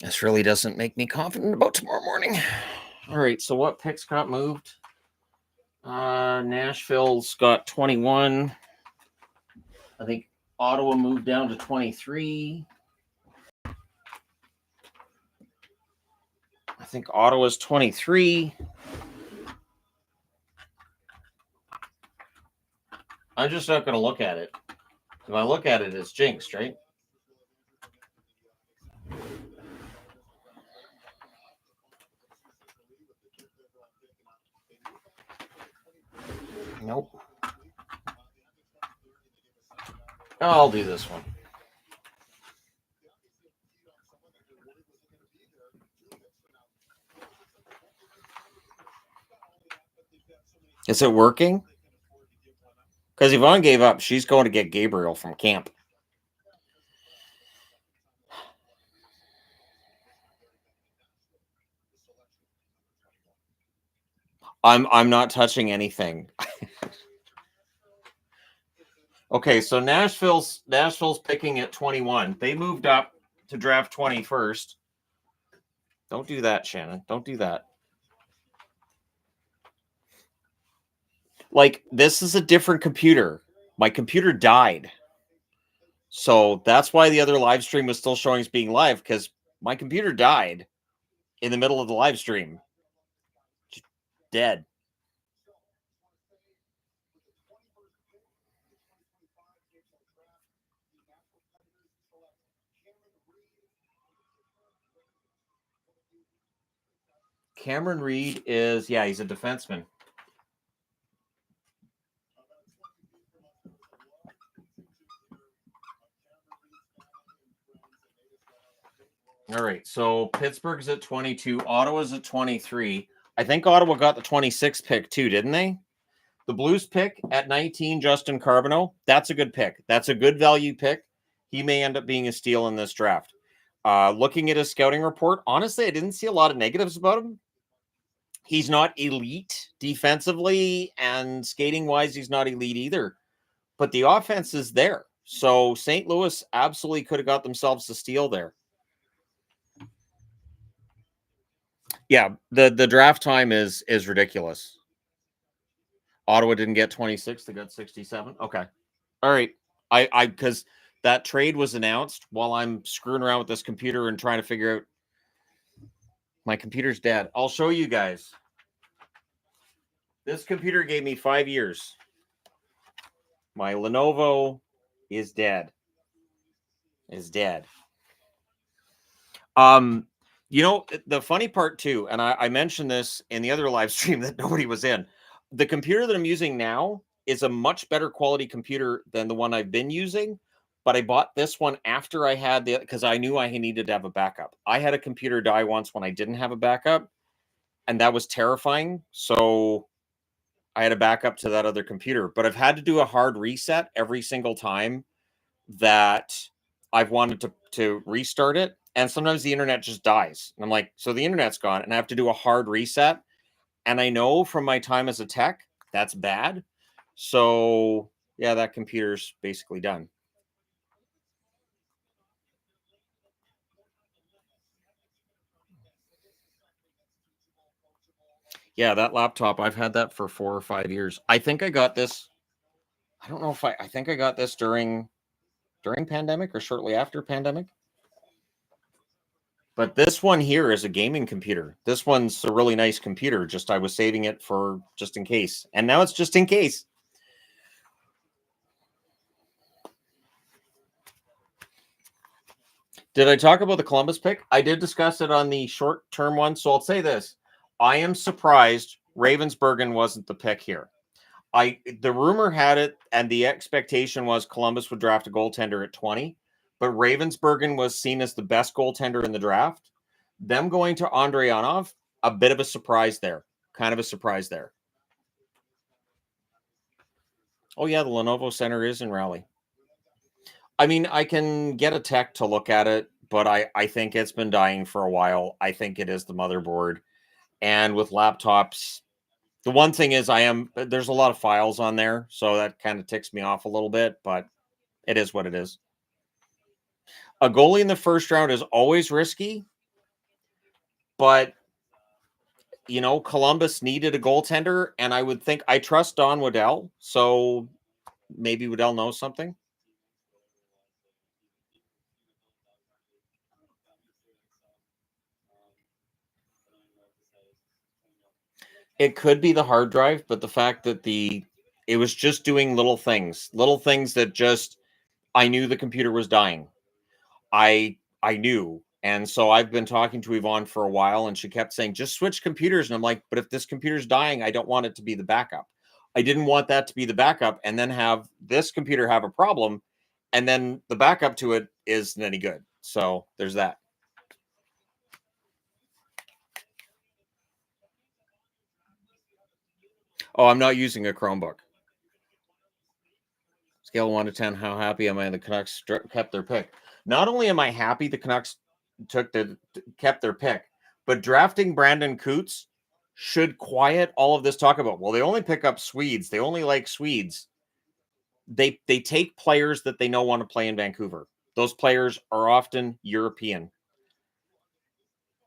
This really doesn't make me confident about tomorrow morning. All right, so what picks got moved? Nashville's got 21. I think Ottawa moved down to 23. I think Ottawa's 23. I'm just not going to look at it. If I look at it, it's jinxed, right? Nope. I'll do this one. Is it working? Because Yvonne gave up. She's going to get Gabriel from camp. I'm not touching anything. Okay, so Nashville's picking at 21. They moved up to draft 21st. Don't do that, Shannon. Don't do that. Like, this is a different computer. My computer died. So that's why the other live stream was still showing as being live, because my computer died in the middle of the live stream. Just dead. Cameron Reed is, yeah, he's a defenseman. All right, so Pittsburgh's at 22, Ottawa's at 23. I think Ottawa got the 26th pick too, didn't they? The Blues pick at 19, Justin Carbonneau. That's a good pick. That's a good value pick. He may end up being a steal in this draft. Looking at his scouting report, honestly, I didn't see a lot of negatives about him. He's not elite defensively, and skating-wise, he's not elite either. But the offense is there. So St. Louis absolutely could have got themselves a steal there. Yeah, the draft time is ridiculous. Ottawa didn't get 26, they got 67. Okay. All right. I because that trade was announced while I'm screwing around with this computer and trying to figure out. My computer's dead. I'll show you guys. This computer gave me 5 years. My Lenovo is dead. Is dead. You know, the funny part too, and I mentioned this in the other live stream that nobody was in. The computer that I'm using now is a much better quality computer than the one I've been using, but I bought this one after I had the, because I knew I needed to have a backup. I had a computer die once when I didn't have a backup, and that was terrifying. So I had a backup to that other computer, but I've had to do a hard reset every single time that I've wanted to restart it. And sometimes the internet just dies. And I'm like, so the internet's gone, and I have to do a hard reset. And I know from my time as a tech, that's bad. So yeah, that computer's basically done. Yeah, that laptop, I've had that for 4 or 5 years. I think I got this. I don't know if I think I got this during pandemic or shortly after pandemic. But this one here is a gaming computer. This one's a really nice computer. Just I was saving it for just in case. And now it's just in case. Did I talk about the Columbus pick? I did discuss it on the short-term one. So I'll say this. I am surprised Ravensburgen wasn't the pick here. The rumor had it, and the expectation was Columbus would draft a goaltender at 20, but Ravensburgen was seen as the best goaltender in the draft. Them going to Andreanov, a bit of a surprise there. Kind of a surprise there. Oh, yeah, the Lenovo Center is in Raleigh. I mean, I can get a tech to look at it, but I think it's been dying for a while. I think it is the motherboard. And with laptops, the one thing is there's a lot of files on there, so that kind of ticks me off a little bit, but it is what it is. A goalie in the first round is always risky, But, Columbus needed a goaltender, and I would think I trust Don Waddell, so maybe Waddell knows something. It could be the hard drive, but the fact that it was just doing little things that just I knew the computer was dying. I knew. And so I've been talking to Yvonne for a while, and she kept saying, just switch computers. And I'm like, but if this computer's dying, I don't want it to be the backup. I didn't want that to be the backup and then have this computer have a problem. And then the backup to it isn't any good. So there's that. Oh, I'm not using a Chromebook. Scale of 1 to 10, how happy am I the Canucks kept their pick? Not only am I happy the Canucks kept their pick, but drafting Brandon Coots should quiet all of this talk about, well, they only pick up Swedes. They only like Swedes. They take players that they know want to play in Vancouver. Those players are often European.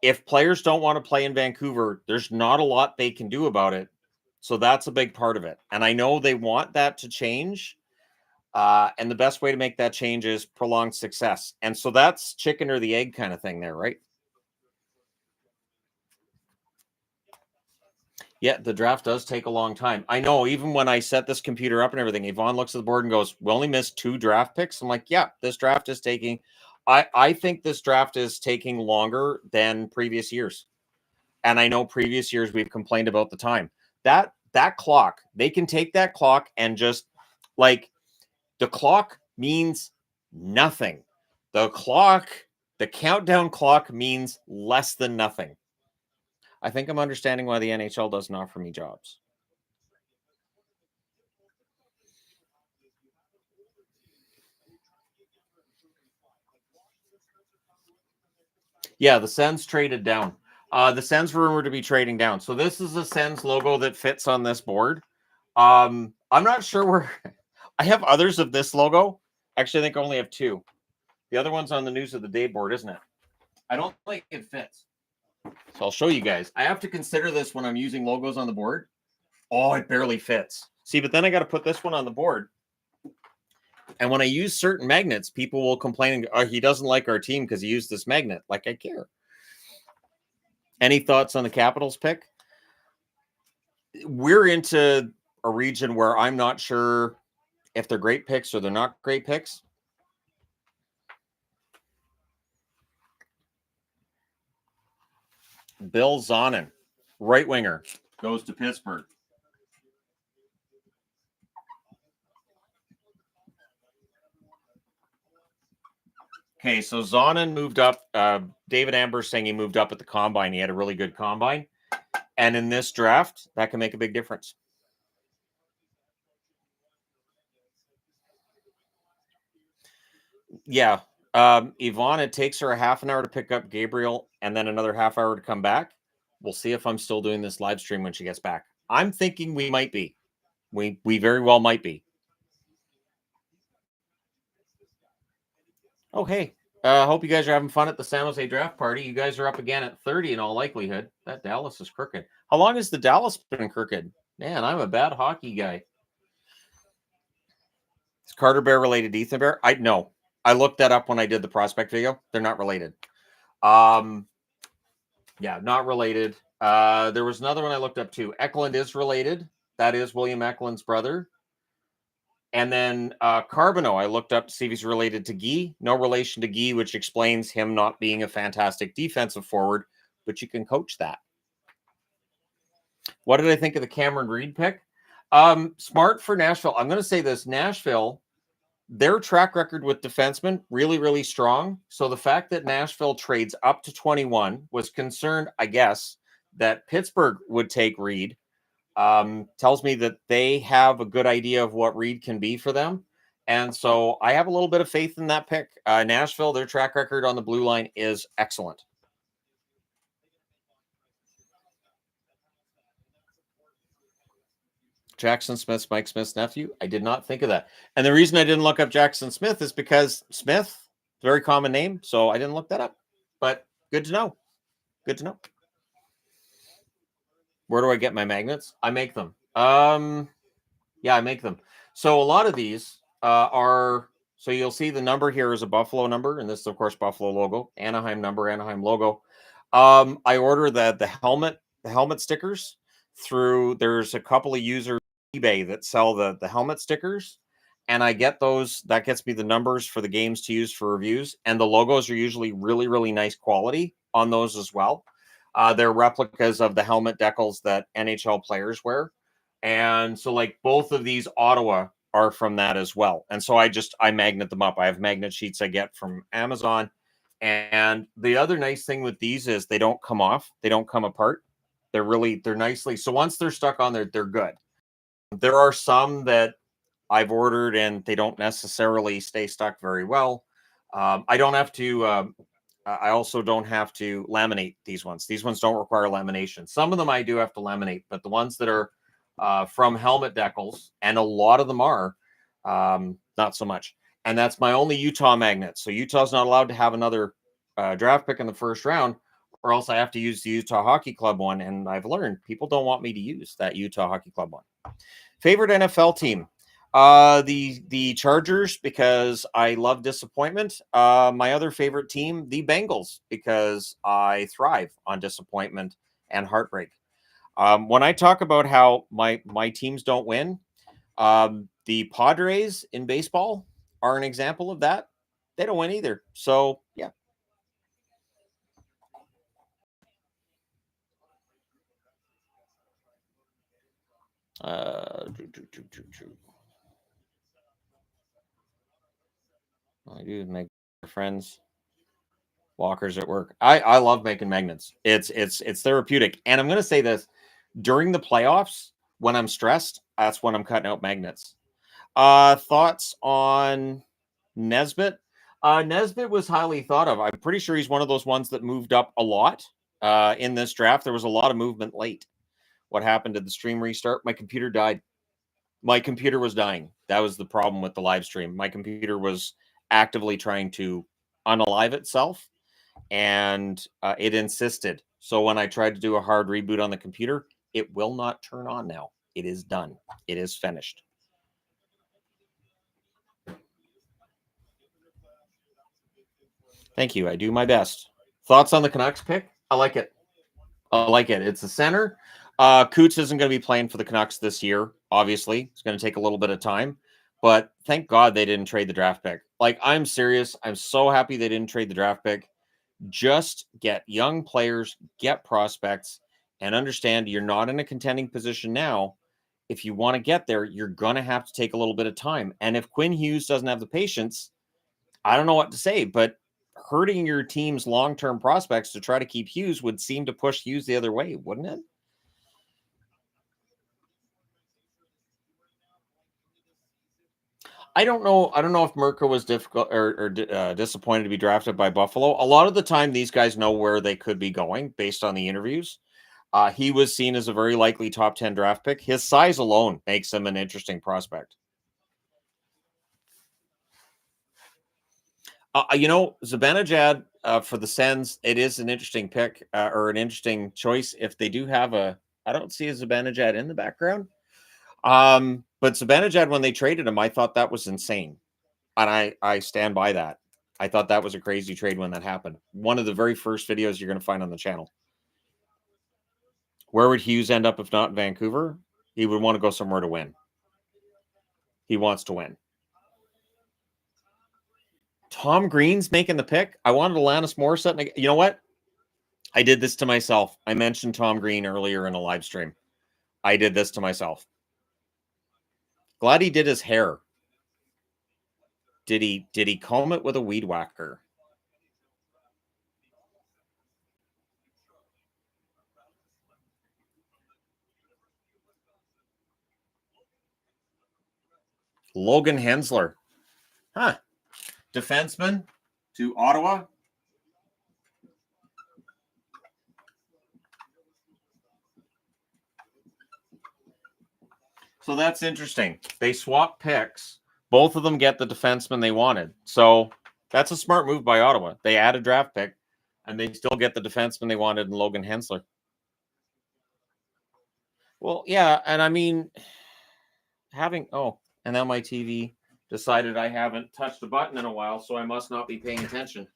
If players don't want to play in Vancouver, there's not a lot they can do about it. So that's a big part of it. And I know they want that to change. And the best way to make that change is prolonged success. And so that's chicken or the egg kind of thing there, right? Yeah, the draft does take a long time. I know, even when I set this computer up and everything, Yvonne looks at the board and goes, we only missed 2 draft picks. I'm like, yeah, this draft is taking, I think this draft is taking longer than previous years. And I know previous years we've complained about the time. That clock, they can take that clock and just like, the clock means nothing. The countdown clock means less than nothing. I think I'm understanding why the NHL doesn't offer me jobs. Yeah, the Sens traded down. The Sens rumored to be trading down. So this is a Sens logo that fits on this board. I'm not sure where I have others of this logo. Actually, I think I only have 2. The other one's on the news of the day board, isn't it? I don't think it fits. So I'll show you guys. I have to consider this when I'm using logos on the board. Oh, it barely fits. See, but then I got to put this one on the board. And when I use certain magnets, people will complain, oh, he doesn't like our team because he used this magnet. Like, I care. Any thoughts on the Capitals pick? We're into a region where I'm not sure if they're great picks or they're not great picks. Bill Zonin, right winger, goes to Pittsburgh. Okay, so Zonin moved up. David Amber's saying he moved up at the combine. He had a really good combine. And in this draft, that can make a big difference. Yeah. Yvonne, it takes her a half an hour to pick up Gabriel and then another half hour to come back. We'll see if I'm still doing this live stream when she gets back. I'm thinking we might be. We very well might be. Oh, hey. Hope you guys are having fun at the San Jose draft party. You guys are up again at 30 in all likelihood. That Dallas is crooked. How long has the Dallas been crooked? Man, I'm a bad hockey guy. Is Carter Bear related to Ethan Bear? I know. I looked that up when I did the prospect video. They're not related. Yeah, not related. There was another one I looked up too. Eklund is related. That is William Eklund's brother. And then Carbonneau, I looked up to see if he's related to Guy. No relation to Guy, which explains him not being a fantastic defensive forward, but you can coach that. What did I think of the Cameron Reed pick? Smart for Nashville. I'm going to say this. Nashville, their track record with defensemen, really, really strong. So the fact that Nashville trades up to 21 was concerned, I guess, that Pittsburgh would take Reed. Tells me that they have a good idea of what Reed can be for them. And so I have a little bit of faith in that pick. Nashville, their track record on the blue line is excellent. Jackson Smith's Mike Smith's nephew. I did not think of that. And the reason I didn't look up Jackson Smith is because Smith, very common name. So I didn't look that up. But good to know. Good to know. Where do I get my magnets? I make them. Yeah, I make them. So a lot of these are, so you'll see the number here is a Buffalo number, and this is of course Buffalo logo, Anaheim number, Anaheim logo. I order the helmet stickers through, there's a couple of users on eBay that sell the helmet stickers, and I get those. That gets me the numbers for the games to use for reviews, and the logos are usually really nice quality on those as well. They're replicas of the helmet decals that NHL players wear. And so like both of these Ottawa are from that as well. And so I magnet them up. I have magnet sheets I get from Amazon. And the other nice thing with these is they don't come off. They don't come apart. They're nicely. So once they're stuck on there, they're good. There are some that I've ordered and they don't necessarily stay stuck very well. I don't have to I also don't have to laminate these ones. These ones don't require lamination. Some of them I do have to laminate, but the ones that are from helmet decals, and a lot of them are, not so much. And that's my only Utah magnet. So Utah's not allowed to have another draft pick in the first round, or else I have to use the Utah Hockey Club one. And I've learned people don't want me to use that Utah Hockey Club one. Favorite NFL team? The Chargers, because I love disappointment. My other favorite team, the Bengals, because I thrive on disappointment and heartbreak. When I talk about how my teams don't win, the Padres in baseball are an example of that. They don't win either. So yeah. I do make friends. Walkers at work. I love making magnets. It's therapeutic. And I'm gonna say this, during the playoffs, when I'm stressed, that's when I'm cutting out magnets. Thoughts on Nesbitt? Nesbitt was highly thought of. I'm pretty sure he's one of those ones that moved up a lot in this draft. There was a lot of movement late. What happened to the stream restart? My computer died. My computer was dying. That was the problem with the live stream. My computer was actively trying to unalive itself, and it insisted. So when I tried to do a hard reboot on the computer, it will not turn on now. It is done. It is finished. Thank you. I do my best. Thoughts on the Canucks pick? I like it. I like it. It's the center. Coots isn't going to be playing for the Canucks this year, obviously. It's going to take a little bit of time. But thank God they didn't trade the draft pick. Like, I'm serious. I'm so happy they didn't trade the draft pick. Just get young players, get prospects, and understand you're not in a contending position now. If you want to get there, you're going to have to take a little bit of time. And if Quinn Hughes doesn't have the patience, I don't know what to say, but hurting your team's long-term prospects to try to keep Hughes would seem to push Hughes the other way, wouldn't it? I don't know. I don't know if Mirka was difficult or disappointed to be drafted by Buffalo. A lot of the time, these guys know where they could be going based on the interviews. He was seen as a very likely top 10 draft pick. His size alone makes him an interesting prospect. Zibanejad for the Sens, it is an interesting pick or an interesting choice. If they do have I don't see a Zibanejad in the background. But Zibanejad, when they traded him, I thought that was insane. And I stand by that. I thought that was a crazy trade when that happened. One of the very first videos you're going to find on the channel. Where would Hughes end up if not in Vancouver? He would want to go somewhere to win. He wants to win. Tom Green's making the pick. I wanted Alanis Morissette. You know what? I did this to myself. I mentioned Tom Green earlier in a live stream. I did this to myself. Glad he did his hair. Did he comb it with a weed whacker? Logan Hensler. Huh. Defenseman to Ottawa. So that's interesting. They swap picks. Both of them get the defenseman they wanted. So that's a smart move by Ottawa. They add a draft pick, and they still get the defenseman they wanted in Logan Hensler. Well, yeah, and I mean, and now my TV decided I haven't touched a button in a while, so I must not be paying attention.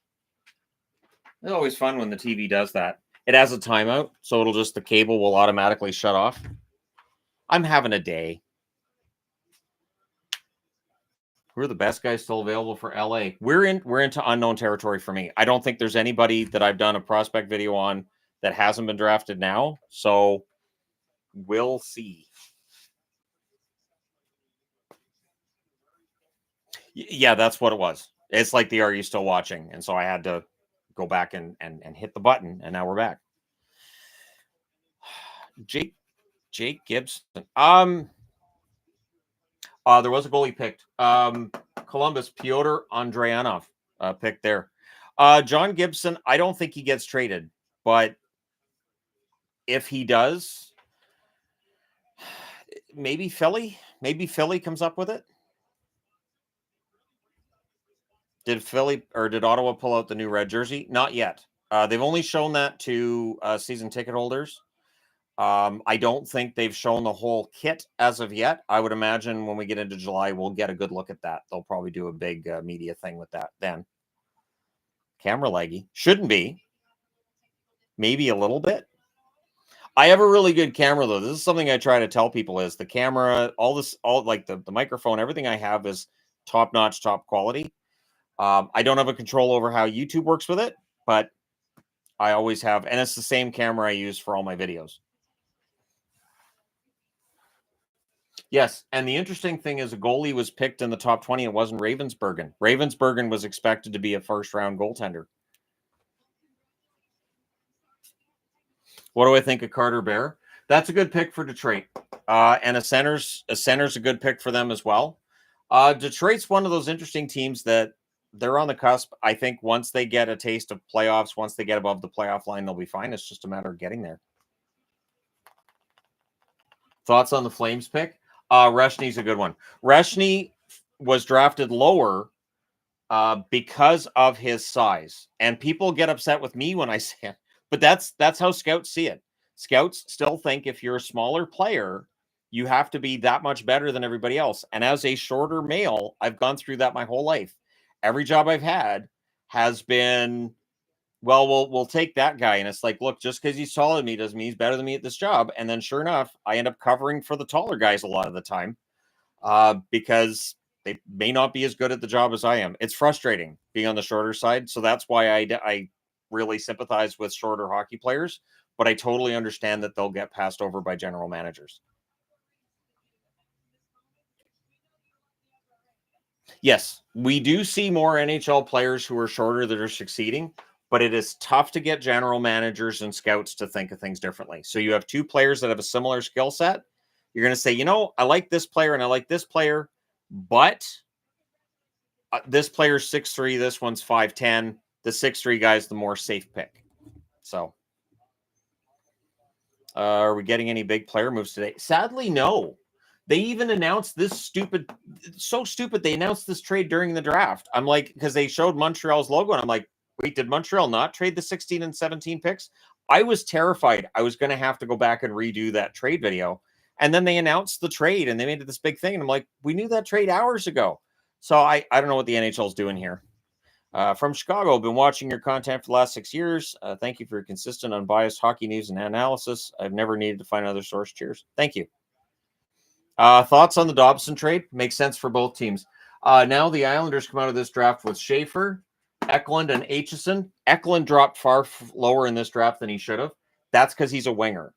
It's always fun when the TV does that. It has a timeout, so the cable will automatically shut off. I'm having a day. Who are the best guys still available for LA? We're into unknown territory for me. I don't think there's anybody that I've done a prospect video on that hasn't been drafted now. So we'll see. Yeah, that's what it was. It's like Are You Still Watching? And so I had to go back and hit the button, and now we're back. Jake Gibson. There was a goalie picked. Columbus, Pyotr Andreanov picked there. John Gibson, I don't think he gets traded, but if he does, maybe Philly comes up with it. Did Ottawa pull out the new red jersey? Not yet. They've only shown that to season ticket holders. I don't think they've shown the whole kit as of yet. I would imagine when we get into July, we'll get a good look at that. They'll probably do a big media thing with that then. Camera laggy. Shouldn't be. Maybe a little bit. I have a really good camera, though. This is something I try to tell people is the camera, all like the microphone, everything I have is top-notch, top quality. I don't have a control over how YouTube works with it, but I always have. And it's the same camera I use for all my videos. Yes, and the interesting thing is a goalie was picked in the top 20. It wasn't Ravensburgen. Ravensburgen was expected to be a first-round goaltender. What do I think of Carter Bear? That's a good pick for Detroit. And a center's a good pick for them as well. Detroit's one of those interesting teams that they're on the cusp. I think once they get a taste of playoffs, once they get above the playoff line, they'll be fine. It's just a matter of getting there. Thoughts on the Flames pick? Reshny's a good one. Reshny was drafted lower because of his size. And people get upset with me when I say it. But that's how scouts see it. Scouts still think if you're a smaller player, you have to be that much better than everybody else. And as a shorter male, I've gone through that my whole life. Every job I've had has been, well, we'll take that guy. And it's like, look, just because he's taller than me doesn't mean he's better than me at this job. And then sure enough, I end up covering for the taller guys a lot of the time because they may not be as good at the job as I am. It's frustrating being on the shorter side. So that's why I really sympathize with shorter hockey players, but I totally understand that they'll get passed over by general managers. Yes, we do see more NHL players who are shorter that are succeeding, but it is tough to get general managers and scouts to think of things differently. So you have two players that have a similar skill set. You're going to say, I like this player and I like this player, but this player's 6'3", this one's 5'10". The 6'3" guy's the more safe pick. So, are we getting any big player moves today? Sadly, no. They even announced this stupid. They announced this trade during the draft. I'm like, because they showed Montreal's logo, and I'm like, wait, did Montreal not trade the 16 and 17 picks? I was terrified I was going to have to go back and redo that trade video. And then they announced the trade, and they made it this big thing. And I'm like, we knew that trade hours ago. So I don't know what the NHL is doing here. From Chicago, been watching your content for the last 6 years. Thank you for your consistent, unbiased hockey news and analysis. I've never needed to find another source. Cheers. Thank you. Thoughts on the Dobson trade? Makes sense for both teams. Now the Islanders come out of this draft with Schaefer, Eklund, and Aitchison. Eklund dropped far lower in this draft than he should have. That's because he's a winger.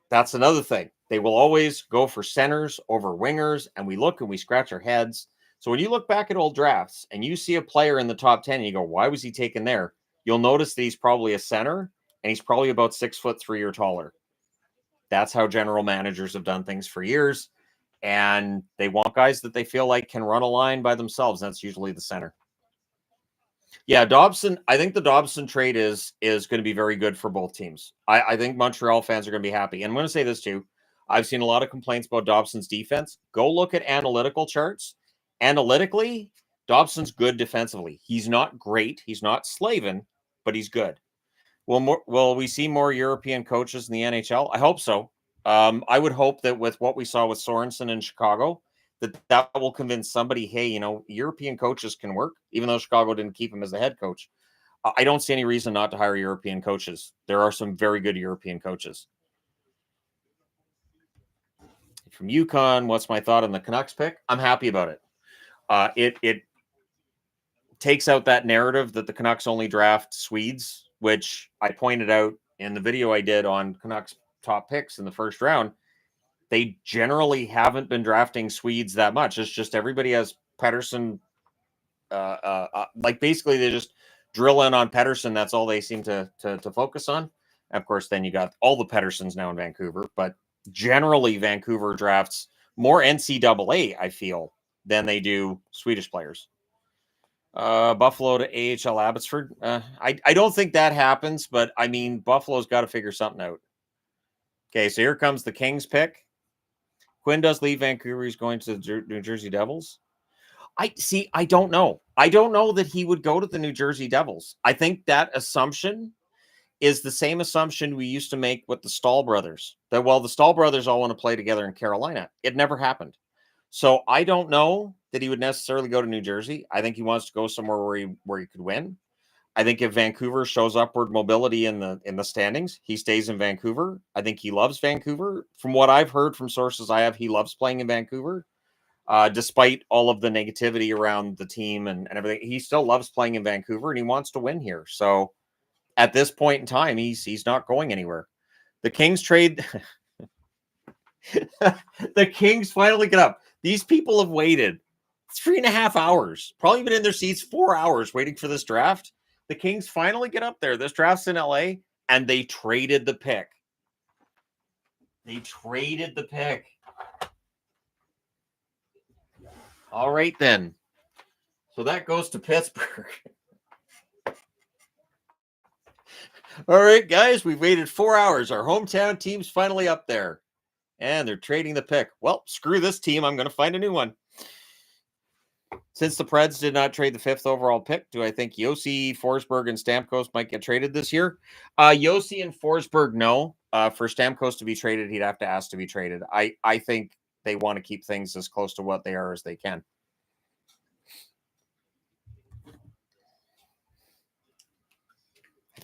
That's another thing. They will always go for centers over wingers, and we look and we scratch our heads. So when you look back at old drafts and you see a player in the top 10 and you go, why was he taken there? You'll notice that he's probably a center and he's probably about 6'3" or taller. That's how general managers have done things for years. And they want guys that they feel like can run a line by themselves. That's usually the center. Yeah, Dobson. I think the Dobson trade is going to be very good for both teams. I think Montreal fans are going to be happy. And I'm going to say this too. I've seen a lot of complaints about Dobson's defense. Go look at analytical charts. Analytically, Dobson's good defensively. He's not great. He's not Slavin, but he's good. Will we see more European coaches in the NHL? I hope so. I would hope that with what we saw with Sorensen in Chicago, that will convince somebody, hey, European coaches can work, even though Chicago didn't keep him as the head coach. I don't see any reason not to hire European coaches. There are some very good European coaches. From Yukon, what's my thought on the Canucks pick? I'm happy about it. It takes out that narrative that the Canucks only draft Swedes, which I pointed out in the video I did on Canucks top picks in the first round. They generally haven't been drafting Swedes that much. It's just everybody has Pettersson. Like basically they just drill in on Pettersson. That's all they seem to focus on. Of course, then you got all the Petterssons now in Vancouver, but generally Vancouver drafts more NCAA, I feel, than they do Swedish players. Buffalo to AHL Abbotsford. I don't think that happens, but I mean, Buffalo's got to figure something out. Okay, so here comes the Kings pick. Quinn does leave Vancouver. He's going to the New Jersey Devils. I don't know. I don't know that he would go to the New Jersey Devils. I think that assumption is the same assumption we used to make with the Stahl brothers. That, well, the Stahl brothers all want to play together in Carolina. It never happened. So I don't know that he would necessarily go to New Jersey. I think he wants to go somewhere where he could win. I think if Vancouver shows upward mobility in the standings, he stays in Vancouver. I think he loves Vancouver. From what I've heard from sources I have, he loves playing in Vancouver. Despite all of the negativity around the team and everything, he still loves playing in Vancouver and he wants to win here. So at this point in time, he's not going anywhere. The Kings trade. The Kings finally get up. These people have waited 3.5 hours, probably been in their seats 4 hours waiting for this draft. The Kings finally get up there. This draft's in LA, and they traded the pick. All right, then. So that goes to Pittsburgh. All right, guys, we've waited 4 hours. Our hometown team's finally up there, and they're trading the pick. Well, screw this team. I'm going to find a new one. Since the Preds did not trade the 5th overall pick, do I think Yossi, Forsberg, and Stamkos might get traded this year? Yossi and Forsberg, no. For Stamkos to be traded, he'd have to ask to be traded. I think they want to keep things as close to what they are as they can.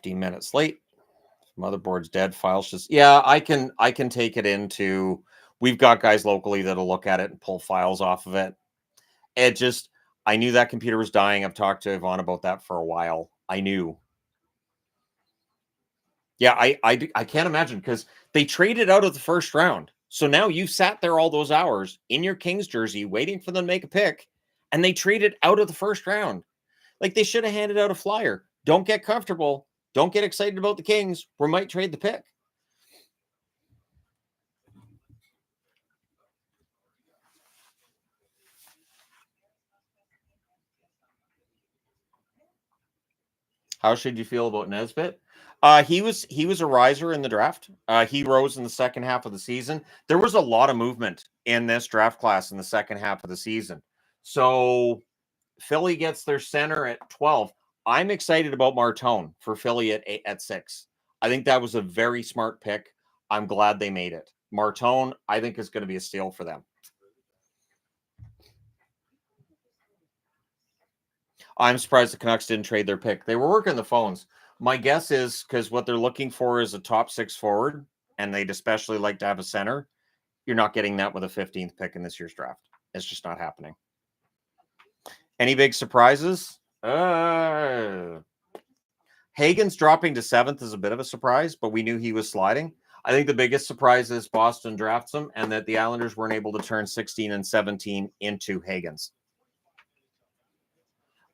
Minutes late. Motherboard's dead. Files just I can take it into. We've got guys locally that'll look at it and pull files off of it. It just, I knew that computer was dying. I've talked to Yvonne about that for a while. I knew. Yeah, I can't imagine because they traded out of the first round. So now you've sat there all those hours in your Kings jersey waiting for them to make a pick, and they traded out of the first round. Like they should have handed out a flyer. Don't get comfortable. Don't get excited about the Kings. We might trade the pick. How should you feel about Nesbitt? He was a riser in the draft. He rose in the second half of the season. There was a lot of movement in this draft class in the second half of the season. So Philly gets their center at 12. I'm excited about Martone for Philly at 6. I think that was a very smart pick. I'm glad they made it. Martone, I think, is going to be a steal for them. I'm surprised the Canucks didn't trade their pick. They were working the phones. My guess is because what they're looking for is a top 6 forward, and they'd especially like to have a center. You're not getting that with a 15th pick in this year's draft. It's just not happening. Any big surprises? Hagen's dropping to 7th is a bit of a surprise, but we knew he was sliding. I think the biggest surprise is Boston drafts him and that the Islanders weren't able to turn 16 and 17 into Hagen's.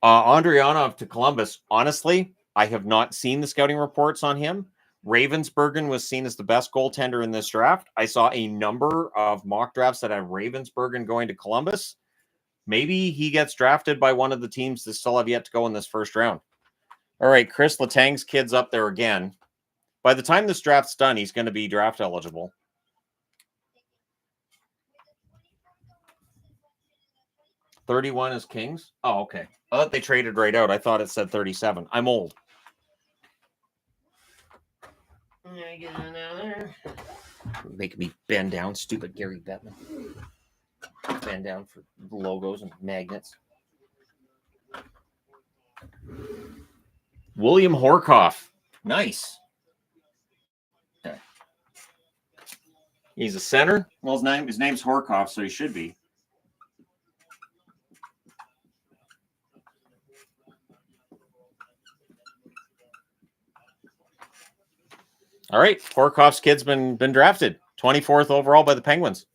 Andrianov to Columbus. Honestly, I have not seen the scouting reports on him. Ravensburgen was seen as the best goaltender in this draft. I saw a number of mock drafts that have Ravensburgen going to Columbus. Maybe he gets drafted by one of the teams that still have yet to go in this first round. All right, Chris Letang's kid's up there again. By the time this draft's done, he's going to be draft eligible. $31 is Kings? Oh, okay. I thought they traded right out. I thought it said 37. I'm old. Making me bend down, stupid Gary Bettman. Bend down for logos and magnets. William Horkoff. Nice. Okay. He's a center. Well, his name's Horkoff, so he should be. All right. Horkoff's kid's been drafted. 24th overall by the Penguins.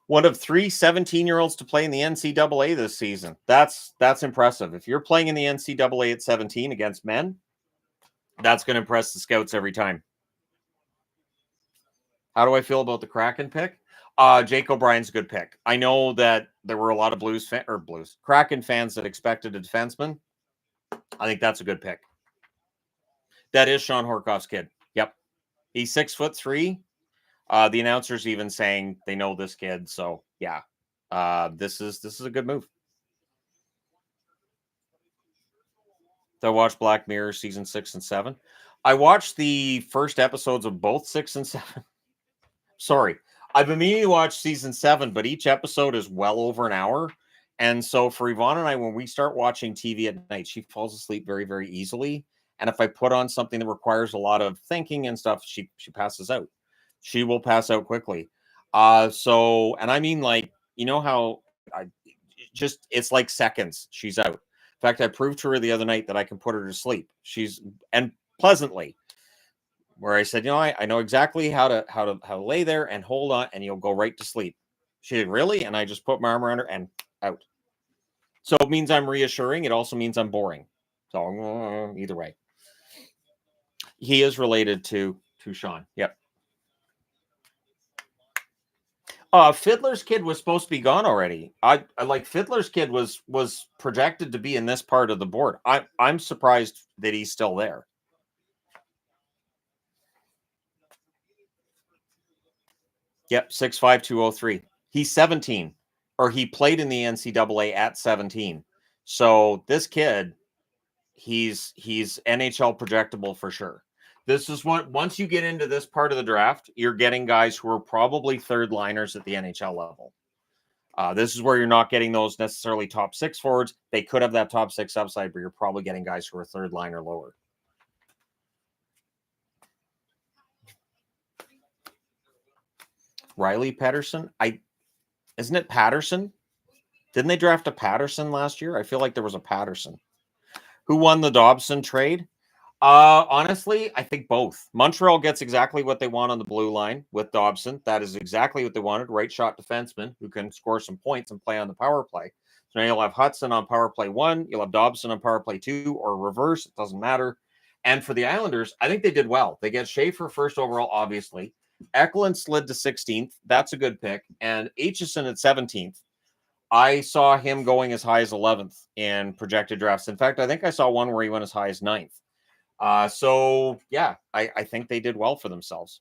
One of 3 17-year-olds to play in the NCAA this season. That's impressive. If you're playing in the NCAA at 17 against men, that's going to impress the scouts every time. How do I feel about the Kraken pick? Jake O'Brien's a good pick. I know that there were a lot of Kraken fans that expected a defenseman. I think that's a good pick. That is Sean Horkoff's kid. Yep. He's 6'3". The announcers even saying they know this kid. So yeah, this is a good move. So I watched Black Mirror season 6 and 7. I watched the first episodes of both 6 and 7. Sorry. I've been meaning to watch season 7, but each episode is well over an hour. And so for Yvonne and I, when we start watching TV at night, she falls asleep very, very easily. And if I put on something that requires a lot of thinking and stuff, she passes out. She will pass out quickly. And I mean, like, you know how it's like seconds. She's out. In fact, I proved to her the other night that I can put her to sleep. And pleasantly, where I said, I know exactly how to lay there and hold on, and you'll go right to sleep. She did, really? And I just put my arm around her and out. So it means I'm reassuring. It also means I'm boring. So either way. He is related to Sean. Yep. Fiddler's kid was supposed to be gone already. I like Fiddler's kid was projected to be in this part of the board. I'm surprised that he's still there. Yep, 6'5", 203. He's 17, or he played in the NCAA at 17. So this kid, he's NHL projectable for sure. This is what, once you get into this part of the draft, you're getting guys who are probably third liners at the NHL level. This is where you're not getting those necessarily top 6 forwards. They could have that top 6 upside, but you're probably getting guys who are third line or lower. Riley Patterson? Isn't it Patterson? Didn't they draft a Patterson last year? I feel like there was a Patterson. Who won the Dobson trade? Honestly, I think both. Montreal gets exactly what they want on the blue line with Dobson. That is exactly what they wanted. Right shot defenseman who can score some points and play on the power play. So now you'll have Hudson on power play 1. You'll have Dobson on power play 2 or reverse. It doesn't matter. And for the Islanders, I think they did well. They get Schaefer first overall, obviously. Eklund slid to 16th. That's a good pick. And Aitchison at 17th. I saw him going as high as 11th in projected drafts. In fact, I think I saw one where he went as high as 9th. So yeah, I think they did well for themselves.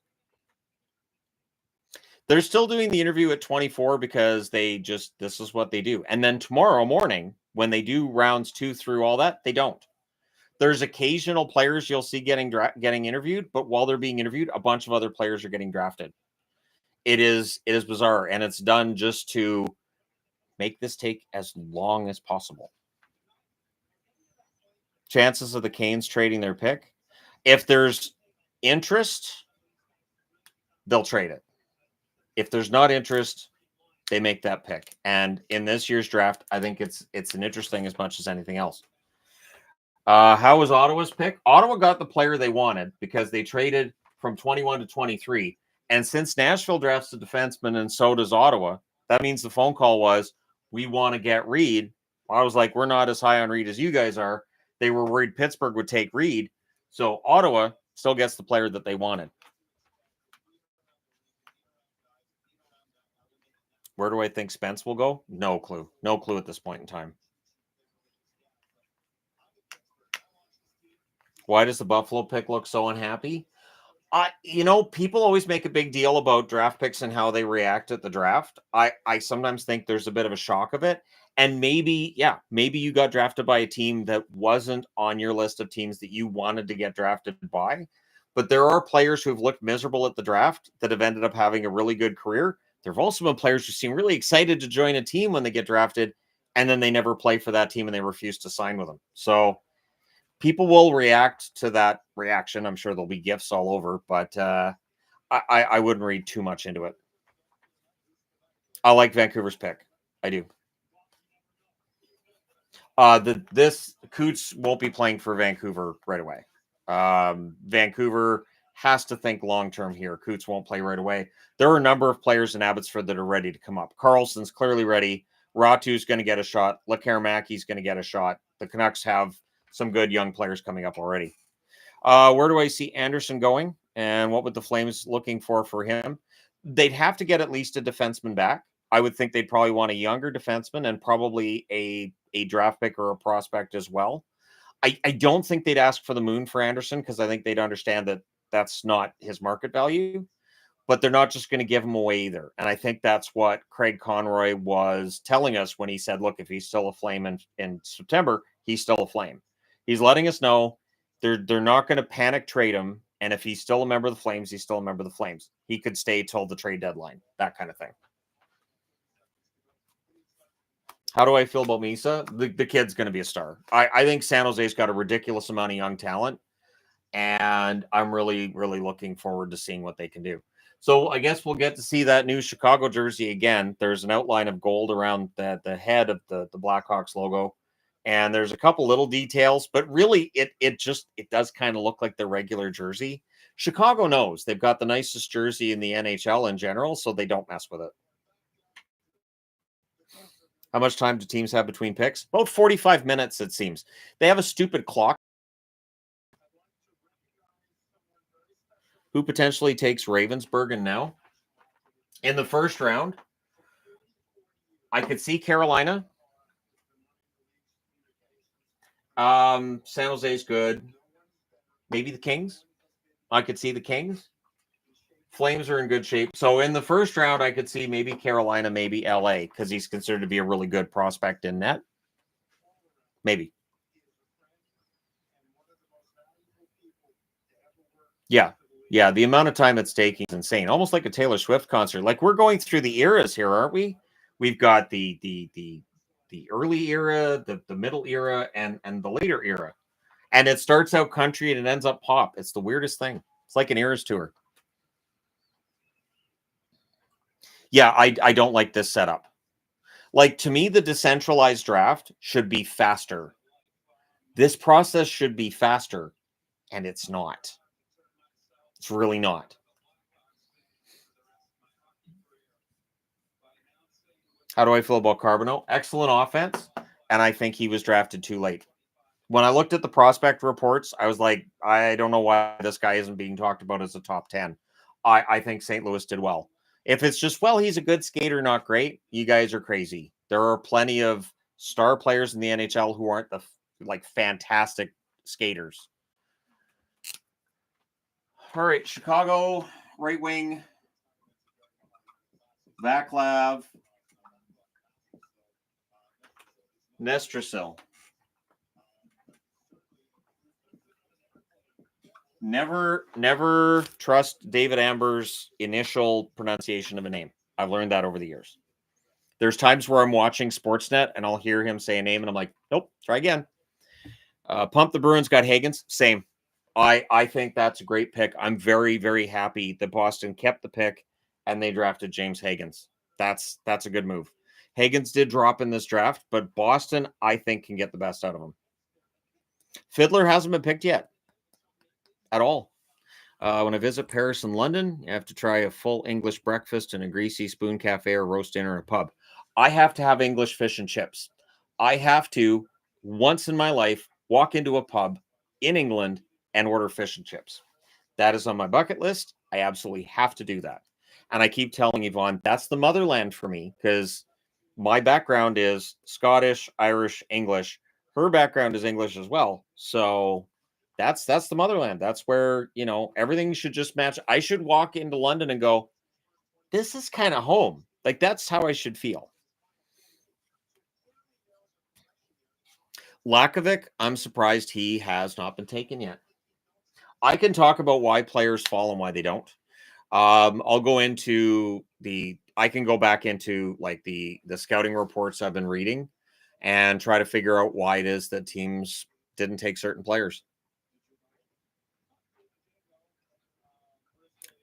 They're still doing the interview at 24 because this is what they do. And then tomorrow morning, when they do rounds 2 through all that, they don't. There's occasional players you'll see getting interviewed, but while they're being interviewed, a bunch of other players are getting drafted. It is bizarre, and it's done just to make this take as long as possible. Chances of the Canes trading their pick. If there's interest, they'll trade it. If there's not interest, they make that pick. And in this year's draft, I think it's an interesting as much as anything else. How was Ottawa's pick? Ottawa got the player they wanted because they traded from 21 to 23. And since Nashville drafts a defenseman and so does Ottawa, that means the phone call was, we want to get Reed. I was like, we're not as high on Reed as you guys are. They were worried Pittsburgh would take Reed. So Ottawa still gets the player that they wanted. Where do I think Spence will go? No clue. No clue at this point in time. Why does the Buffalo pick look so unhappy? People always make a big deal about draft picks and how they react at the draft. I sometimes think there's a bit of a shock of it. And maybe you got drafted by a team that wasn't on your list of teams that you wanted to get drafted by. but there are players who have looked miserable at the draft that have ended up having a really good career. There have also been players who seem really excited to join a team when they get drafted, and then they never play for that team and they refuse to sign with them. So people will react to that reaction. I'm sure there'll be gifts all over, but I wouldn't read too much into it. I like Vancouver's pick. I do. This Coots won't be playing for Vancouver right away. Vancouver has to think long term here. Coots won't play right away. There are a number of players in Abbotsford that are ready to come up. Carlson's clearly ready. Ratu's going to get a shot. Lekaramäki's going to get a shot. The Canucks have some good young players coming up already. Where do I see Anderson going? And what would the Flames looking for him? They'd have to get at least a defenseman back. I would think they'd probably want a younger defenseman and probably a draft pick or a prospect as well. I don't think they'd ask for the moon for Anderson because I think they'd understand that that's not his market value, but they're not just going to give him away either. And I think that's what Craig Conroy was telling us when he said, look, if he's still a Flame in September, he's still a Flame. He's letting us know they're not going to panic trade him. And if he's still a member of the Flames, he's still a member of the Flames. He could stay till the trade deadline, that kind of thing. How do I feel about Misa? The kid's going to be a star. I think San Jose's got a ridiculous amount of young talent, and I'm really, really looking forward to seeing what they can do. So I guess we'll get to see that new Chicago jersey again. There's an outline of gold around the head of the Blackhawks logo, and there's a couple little details, but really it does kind of look like the regular jersey. Chicago knows they've got the nicest jersey in the NHL in general, so they don't mess with it. How much time do teams have between picks? About 45 minutes, it seems. They have a stupid clock. Who potentially takes Ravensburg now? In the first round, I could see Carolina. San Jose's good. Maybe the Kings. I could see the Kings. Flames are in good shape. So in the first round, I could see maybe Carolina, maybe LA, because he's considered to be a really good prospect in net. Maybe. Yeah. Yeah. The amount of time it's taking is insane. Almost like a Taylor Swift concert. Like we're going through the eras here, aren't we? We've got the early era, the middle era, and the later era. And it starts out country and it ends up pop. It's the weirdest thing. It's like an Eras tour. Yeah, I don't like this setup. Like, to me, the decentralized draft should be faster. This process should be faster, and it's not. It's really not. How do I feel about Carbonneau? Excellent offense, and I think he was drafted too late. When I looked at the prospect reports, I was like, I don't know why this guy isn't being talked about as a top 10. I think St. Louis did well. If it's just, well, he's a good skater, not great, you guys are crazy. There are plenty of star players in the NHL who aren't the fantastic skaters. All right, Chicago, right wing, Vaclav, Nestrasil. Never trust David Amber's initial pronunciation of a name. I've learned that over the years. There's times where I'm watching Sportsnet and I'll hear him say a name and I'm like, nope, try again. Pump the Bruins got Higgins. Same. I think that's a great pick. I'm very, very happy that Boston kept the pick and they drafted James Higgins. That's a good move. Higgins did drop in this draft, but Boston, I think, can get the best out of him. Fiddler hasn't been picked yet at all. When I visit Paris and London, you have to try a full English breakfast and a greasy spoon cafe or roast dinner in a pub. I have to have English fish and chips. I have to, once in my life, walk into a pub in England and order fish and chips. That is on my bucket list. I absolutely have to do that. And I keep telling Yvonne, that's the motherland for me because my background is Scottish, Irish, English. Her background is English as well. So that's the motherland. That's where, everything should just match. I should walk into London and go, this is kind of home. Like, that's how I should feel. Lakovic, I'm surprised he has not been taken yet. I can talk about why players fall and why they don't. I'll go into I can go back into like the scouting reports I've been reading and try to figure out why it is that teams didn't take certain players.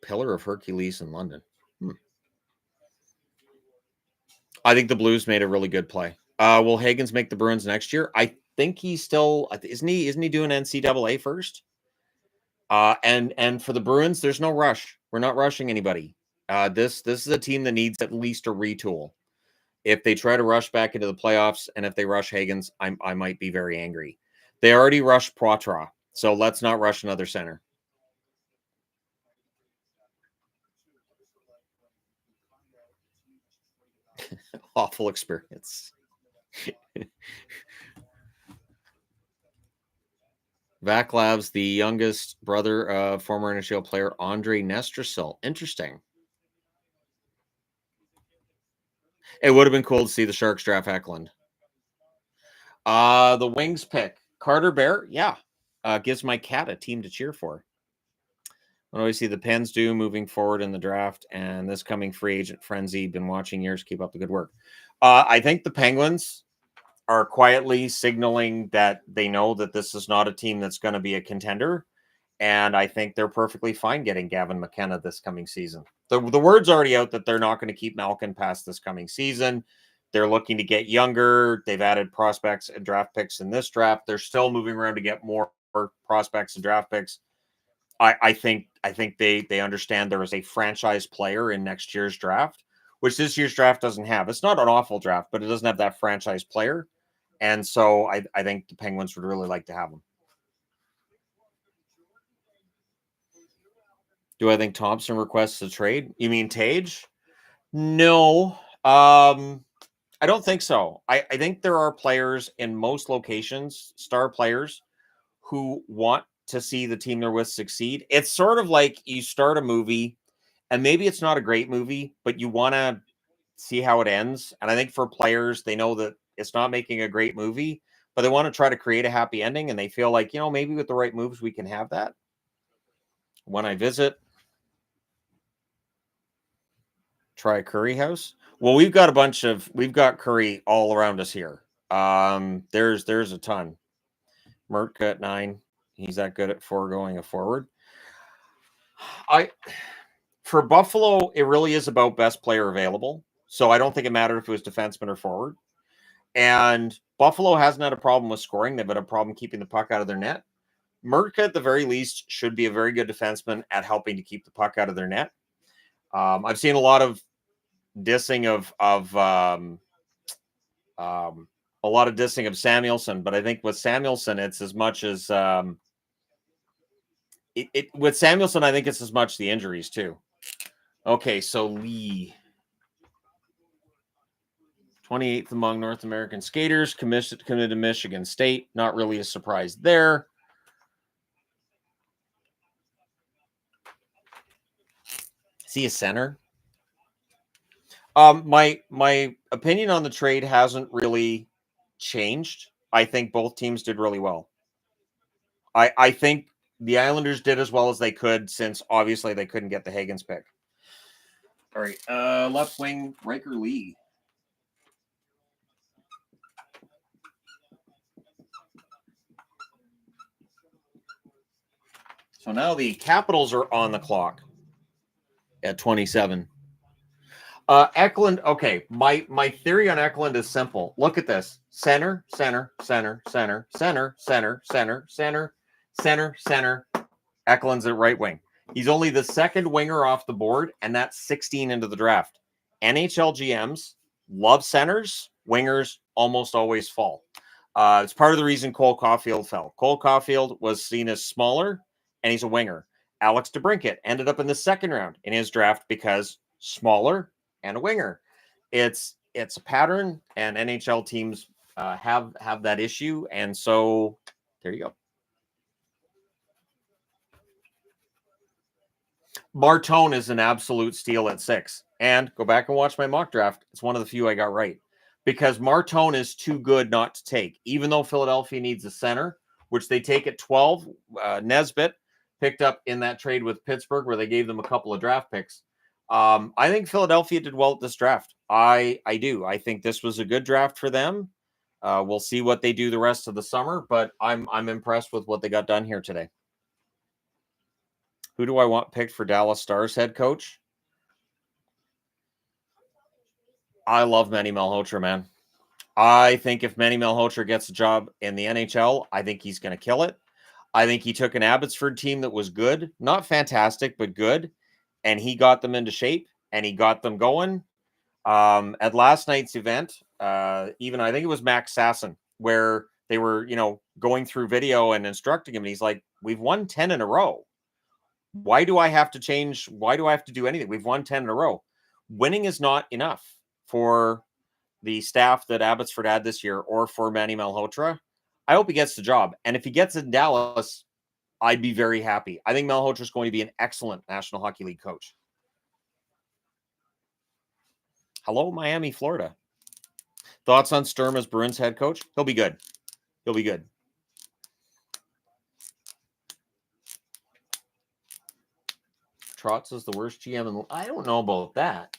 Pillar of Hercules in London. I think the Blues made a really good play. Will Higgins make the Bruins next year? I think he's still isn't he doing NCAA first? And for the Bruins, there's no rush. We're not rushing anybody. This is a team that needs at least a retool. If they try to rush back into the playoffs, and if they rush Higgins, I might be very angry. They already rushed Poitras, so let's not rush another center. Awful experience. Vaclav's the youngest brother of former NHL player Andre Nestrasil. Interesting. It would have been cool to see the Sharks draft Eklund. The Wings pick Carter Bear. Yeah, gives my cat a team to cheer for. What do I see the Pens do moving forward in the draft and this coming free agent frenzy? Been watching years. Keep up the good work. I think the Penguins are quietly signaling that they know that this is not a team that's going to be a contender. And I think they're perfectly fine getting Gavin McKenna this coming season. The word's already out that they're not going to keep Malkin past this coming season. They're looking to get younger. They've added prospects and draft picks in this draft. They're still moving around to get more prospects and draft picks. I think they understand there is a franchise player in next year's draft, which this year's draft doesn't have. It's not an awful draft, but it doesn't have that franchise player. And so I think the Penguins would really like to have him. Do I think Thompson requests a trade? You mean Tage? No. I don't think so. I think there are players in most locations, star players, who want to see the team they're with succeed. It's sort of like you start a movie and maybe it's not a great movie, but you want to see how it ends. And I think for players, they know that it's not making a great movie, but they want to try to create a happy ending. And they feel like, maybe with the right moves, we can have that. When I visit, try a curry house. Well, we've got curry all around us here. There's a ton. Mertka at 9. He's that good at foregoing a forward. For Buffalo, it really is about best player available. So I don't think it mattered if it was defenseman or forward. And Buffalo hasn't had a problem with scoring. They've had a problem keeping the puck out of their net. Mertka, at the very least, should be a very good defenseman at helping to keep the puck out of their net. I've seen a lot of dissing of Samuelson, but I think with Samuelson, it's as much as with Samuelson, I think it's as much the injuries too. Okay, so Lee, 28th among North American skaters, committed to Michigan State. Not really a surprise there. Is he a center? My opinion on the trade hasn't really changed. I think both teams did really well. I think the Islanders did as well as they could, since obviously they couldn't get the Higgins pick. All right, left wing Riker Lee. So now the Capitals are on the clock at 27. Eklund, okay. My theory on Eklund is simple. Look at this. Center, center, center, center, center, center, center, center, center, center. Eklund's at right wing. He's only the second winger off the board, and that's 16 into the draft. NHL GMs love centers. Wingers almost always fall. It's part of the reason Cole Caulfield fell. Cole Caulfield was seen as smaller, and he's a winger. Alex DeBrincat ended up in the second round in his draft because smaller and a winger. It's a pattern, and NHL teams have that issue, and so there you go. Martone is an absolute steal at 6. And go back and watch my mock draft. It's one of the few I got right, because Martone is too good not to take. Even though Philadelphia needs a center, which they take at 12, Nesbitt, picked up in that trade with Pittsburgh where they gave them a couple of draft picks. I think Philadelphia did well at this draft. I do. I think this was a good draft for them. We'll see what they do the rest of the summer, but I'm impressed with what they got done here today. Who do I want picked for Dallas Stars head coach? I love Manny Malhotra, man. I think if Manny Malhotra gets a job in the NHL, I think he's going to kill it. I think he took an Abbotsford team that was good, not fantastic, but good, and he got them into shape and he got them going. At last night's event, even I think it was Max Sasson, where they were, going through video and instructing him, and he's like, "We've won 10 in a row. Why do I have to change? Why do I have to do anything? We've won 10 in a row. Winning is not enough for the staff that Abbotsford had this year or for Manny Malhotra. I hope he gets the job. And if he gets it in Dallas, I'd be very happy. I think Malhotra is going to be an excellent National Hockey League coach. Hello, Miami, Florida. Thoughts on Sturm as Bruins head coach? He'll be good. He'll be good. Trotz is the worst GM in the... I don't know about that.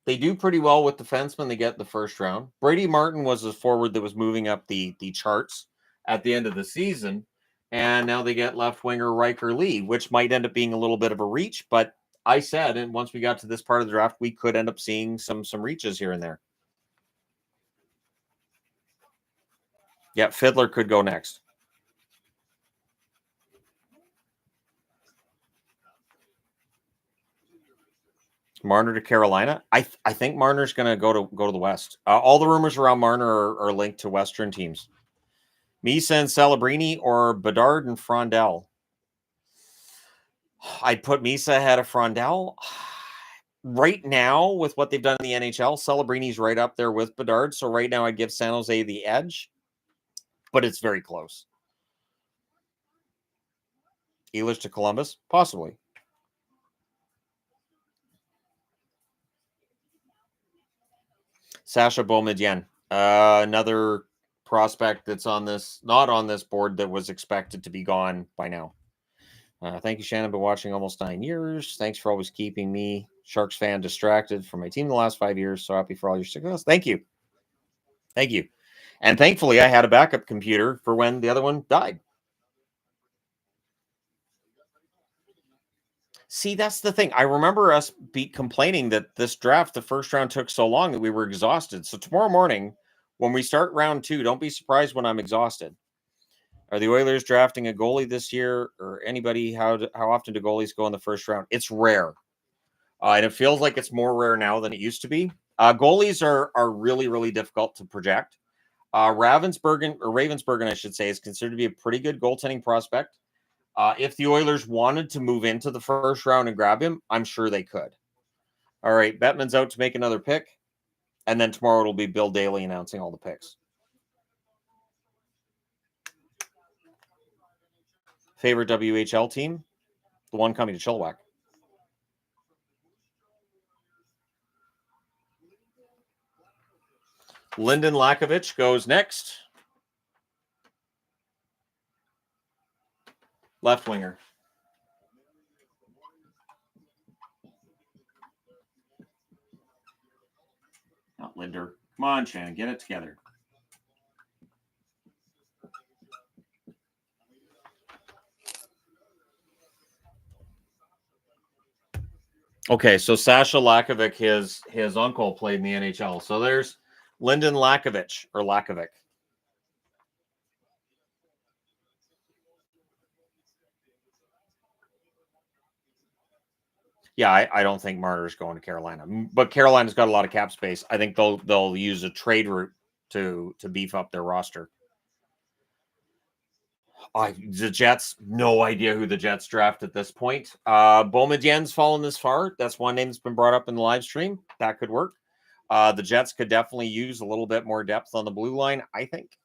They do pretty well with defensemen. They get the first round. Brady Martin was a forward that was moving up the charts at the end of the season. And now they get left winger Riker Lee, which might end up being a little bit of a reach. But I said, and once we got to this part of the draft, we could end up seeing some reaches here and there. Yeah, Fiddler could go next. Marner to Carolina. I think Marner's going to go to the West. All the rumors around Marner are linked to Western teams. Misa and Celebrini or Bedard and Frondell. I'd put Misa ahead of Frondell. Right now, with what they've done in the NHL, Celebrini's right up there with Bedard. So right now, I'd give San Jose the edge, but it's very close. Ehlers to Columbus, possibly. Sasha Boumedienne, another prospect that's not on this board that was expected to be gone by now. Thank you, Shannon. Been watching almost 9 years. Thanks for always keeping me, Sharks fan, distracted from my team the last 5 years. So happy for all your success. Thank you. Thank you. And thankfully, I had a backup computer for when the other one died. See, that's the thing. I remember us complaining that this draft, the first round, took so long that we were exhausted. So tomorrow morning, when we start round 2, don't be surprised when I'm exhausted. Are the Oilers drafting a goalie this year, or anybody? How often do goalies go in the first round? It's rare, and it feels like it's more rare now than it used to be. Goalies are really, really difficult to project. Ravensburgen, I should say, is considered to be a pretty good goaltending prospect. If the Oilers wanted to move into the first round and grab him, I'm sure they could. All right, Bettman's out to make another pick, and then tomorrow it'll be Bill Daly announcing all the picks. Favorite WHL team? The one coming to Chilliwack. Lyndon Lakovich goes next. Left winger. Not Linder. Come on, Shannon, get it together. Okay, so Sasha Lakovic, his uncle played in the NHL. So there's Lyndon Lakovich or Lakovic. Yeah, I don't think Marner's going to Carolina, but Carolina's got a lot of cap space. I think they'll use a trade route to beef up their roster. The Jets, no idea who the Jets draft at this point. Boumedienne's fallen this far. That's one name that's been brought up in the live stream. That could work. The Jets could definitely use a little bit more depth on the blue line, I think.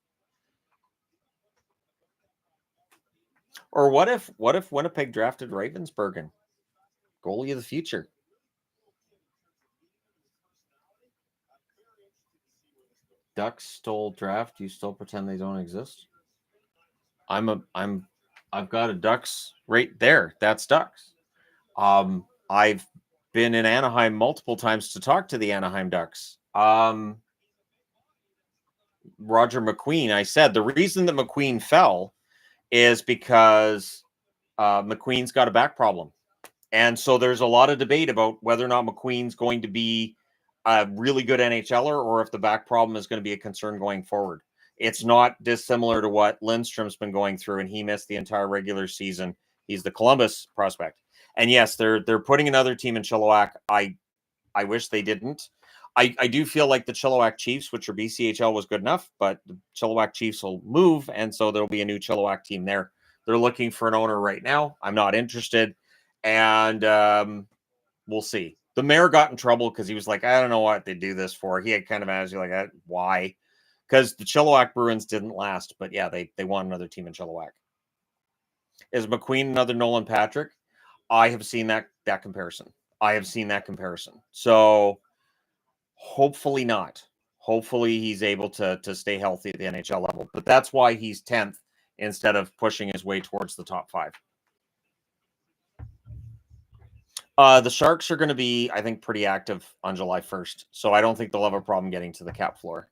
Or what if Winnipeg drafted Ravensburgen, goalie of the future? Ducks stole draft. You still pretend they don't exist? I'm I've got a Ducks right there. That's Ducks. I've been in Anaheim multiple times to talk to the Anaheim Ducks. Roger McQueen, I said the reason that McQueen fell is because McQueen's got a back problem. And so there's a lot of debate about whether or not McQueen's going to be a really good NHLer or if the back problem is going to be a concern going forward. It's not dissimilar to what Lindstrom's been going through, and he missed the entire regular season. He's the Columbus prospect. And yes, they're putting another team in Chilliwack. I wish they didn't. I do feel like the Chilliwack Chiefs, which are BCHL, was good enough, but the Chilliwack Chiefs will move, and so there'll be a new Chilliwack team there. They're looking for an owner right now. I'm not interested, and we'll see. The mayor got in trouble because he was like, I don't know what they do this for. He had kind of attitude like, why? Because the Chilliwack Bruins didn't last, but yeah, they want another team in Chilliwack. Is McQueen another Nolan Patrick? I have seen that comparison. So hopefully not. Hopefully he's able to stay healthy at the NHL level. But that's why he's 10th instead of pushing his way towards the top 5. The Sharks are going to be, I think, pretty active on July 1st. So I don't think they'll have a problem getting to the cap floor.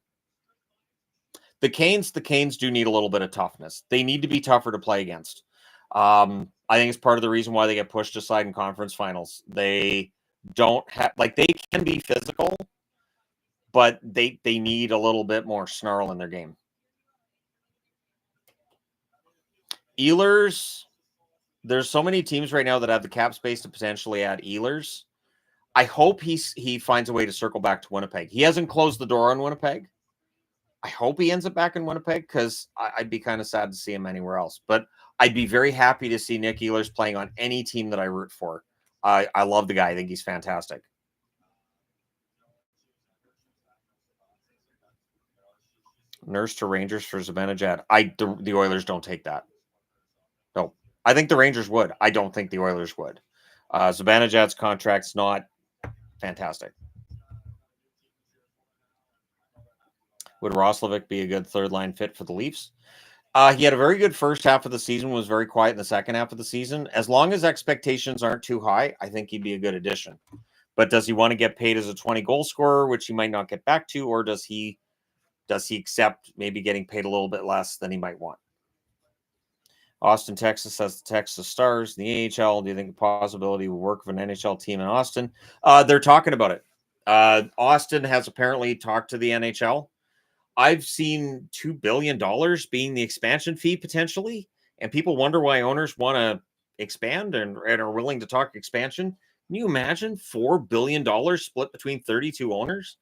The Canes do need a little bit of toughness. They need to be tougher to play against. I think it's part of the reason why they get pushed aside in conference finals. They don't have, like, they can be physical, but they need a little bit more snarl in their game. Ehlers, there's so many teams right now that have the cap space to potentially add Ehlers. I hope he finds a way to circle back to Winnipeg. He hasn't closed the door on Winnipeg. I hope he ends up back in Winnipeg because I'd be kind of sad to see him anywhere else. But I'd be very happy to see Nick Ehlers playing on any team that I root for. I love the guy. I think he's fantastic. Nurse to Rangers for Zibanejad. The Oilers don't take that. No, I think the Rangers would. I don't think the Oilers would. Zibanejad's contract's not fantastic. Would Roslovic be a good third line fit for the Leafs? He had a very good first half of the season, was very quiet in the second half of the season. As long as expectations aren't too high, I think he'd be a good addition. But does he want to get paid as a 20-goal scorer, which he might not get back to, or does he accept maybe getting paid a little bit less than he might want? Austin, Texas has the Texas Stars in the AHL. Do you think the possibility will work with an NHL team in Austin? They're talking about it. Austin has apparently talked to the NHL. I've seen $2 billion being the expansion fee potentially, and people wonder why owners want to expand and are willing to talk expansion. Can you imagine $4 billion split between 32 owners?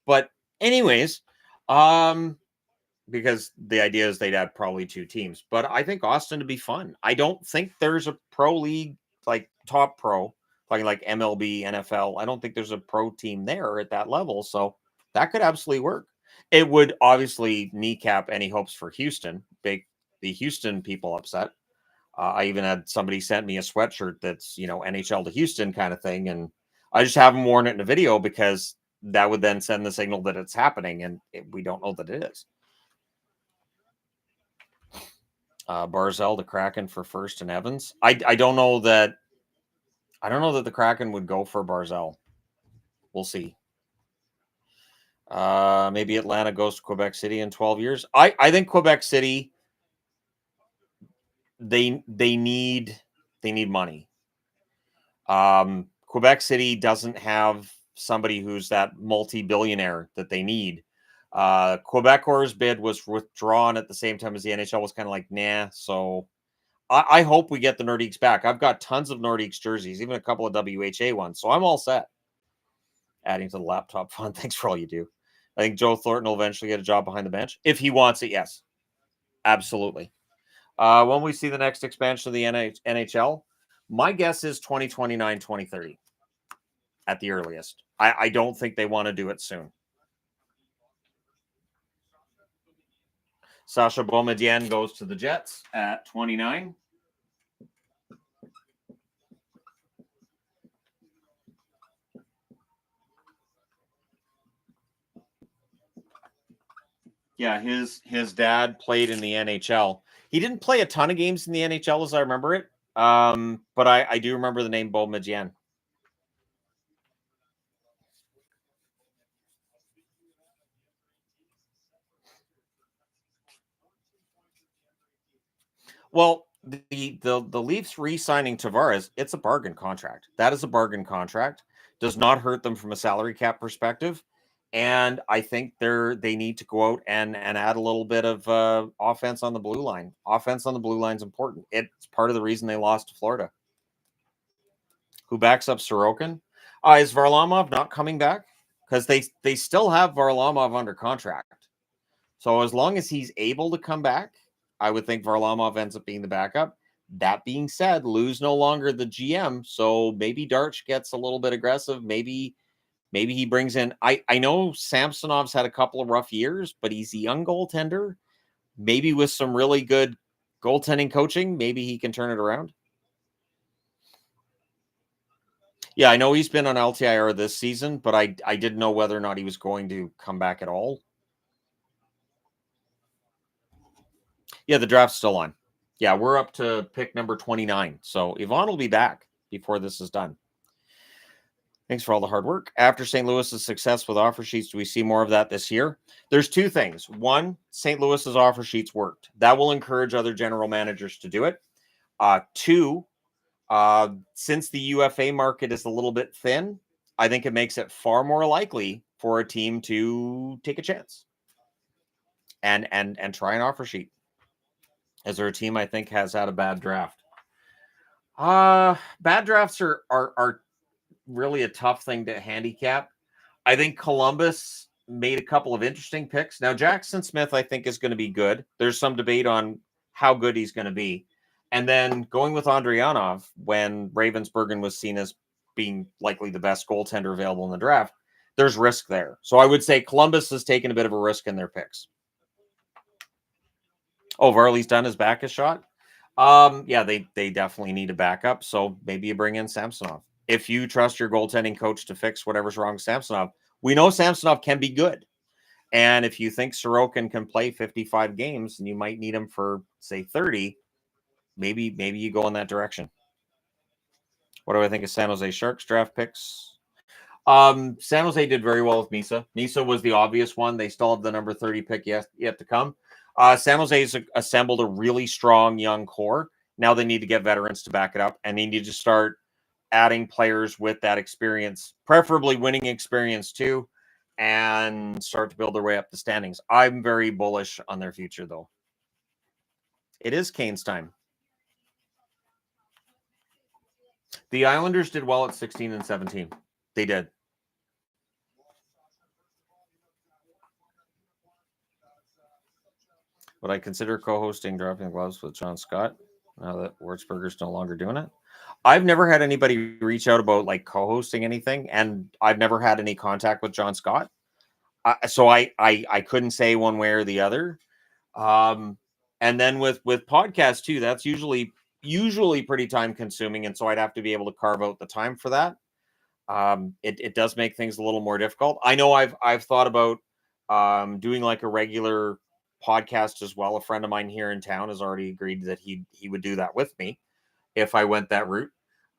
But anyways, because the idea is they'd add probably 2 teams. But I think Austin to be fun. I don't think there's a pro league, like top pro, like MLB, NFL. I don't think there's a pro team there at that level. So that could absolutely work. It would obviously kneecap any hopes for Houston, make the Houston people upset. I even had somebody sent me a sweatshirt that's, NHL to Houston kind of thing. And I just haven't worn it in a video because that would then send the signal that it's happening. And we don't know that it is. Barzell to Kraken for first and Evans. I don't know that. I don't know that the Kraken would go for Barzell. We'll see. Maybe Atlanta goes to Quebec City in 12 years. I think Quebec City, they need money. Quebec City doesn't have somebody who's that multi-billionaire that they need. Quebecor's bid was withdrawn at the same time as the NHL was kind of like, nah. So I hope we get the Nordiques back. I've got tons of Nordiques jerseys, even a couple of WHA ones. So I'm all set. Adding to the laptop fund. Thanks for all you do. I think Joe Thornton will eventually get a job behind the bench. If he wants it, yes. Absolutely. When we see the next expansion of the NHL, my guess is 2029, 2030 at the earliest. I don't think they want to do it soon. Sasha Boumedienne goes to the Jets at 29. Yeah, his dad played in the NHL. He didn't play a ton of games in the NHL as I remember it, but I do remember the name Beaumedian. Well, the Leafs re-signing Tavares, it's a bargain contract. That is a bargain contract. Does not hurt them from a salary cap perspective. And I think they need to go out and add a little bit of offense on the blue line. Offense on the blue line is important. It's part of the reason they lost to Florida. Who backs up Sorokin? Is Varlamov not coming back? Because they still have Varlamov under contract. So as long as he's able to come back, I would think Varlamov ends up being the backup. That being said, Lou's no longer the GM, so maybe Darch gets a little bit aggressive. Maybe he brings in. I know Samsonov's had a couple of rough years, but he's a young goaltender. Maybe with some really good goaltending coaching, maybe he can turn it around. Yeah, I know he's been on LTIR this season, but I didn't know whether or not he was going to come back at all. Yeah, the draft's still on. Yeah, we're up to pick number 29. So Yvonne will be back before this is done. Thanks for all the hard work. After St. Louis's success with offer sheets, do we see more of that this year? There's two things. One, St. Louis's offer sheets worked. That will encourage other general managers to do it. Two, since the UFA market is a little bit thin, I think it makes it far more likely for a team to take a chance and try an offer sheet. Is there a team I think has had a bad draft? Bad drafts are really a tough thing to handicap. I think Columbus made a couple of interesting picks. Now, Jackson Smith, I think, is going to be good. There's some debate on how good he's going to be. And then going with Andrianov when Ravensburgen was seen as being likely the best goaltender available in the draft, there's risk there. So I would say Columbus has taken a bit of a risk in their picks. Oh, Varley's done his back a shot. Yeah, they definitely need a backup. So maybe you bring in Samsonov. If you trust your goaltending coach to fix whatever's wrong with Samsonov, we know Samsonov can be good. And if you think Sorokin can play 55 games and you might need him for, say, 30, maybe you go in that direction. What do I think of San Jose Sharks draft picks? San Jose did very well with Misa. Misa was the obvious one. They still have the number 30 pick yet to come. San Jose's assembled a really strong young core. Now they need to get veterans to back it up, and they need to start adding players with that experience, preferably winning experience too, and start to build their way up the standings. I'm very bullish on their future, though. It is Kane's time. The Islanders did well at 16 and 17. They did. Would I consider co-hosting Dropping Gloves with John Scott now that Wurzburger's no longer doing it? I've never had anybody reach out about like co-hosting anything, and I've never had any contact with John Scott. So I couldn't say one way or the other. And then with podcasts too, that's usually pretty time consuming, and so I'd have to be able to carve out the time for that. It does make things a little more difficult. I know I've thought about doing like a regular podcast as well. A friend of mine here in town has already agreed that he would do that with me if I went that route.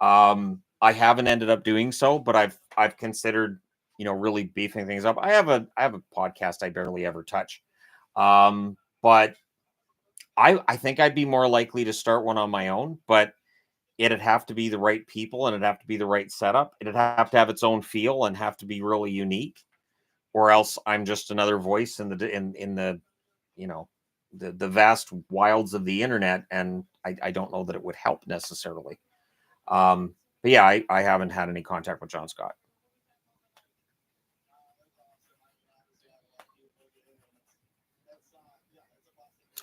I haven't ended up doing so, but I've considered, really beefing things up. I have a podcast I barely ever touch. But I think I'd be more likely to start one on my own, but it'd have to be the right people and it'd have to be the right setup. It'd have to have its own feel and have to be really unique, or else I'm just another voice in the the vast wilds of the internet, and I don't know that it would help necessarily. But yeah, I haven't had any contact with John Scott.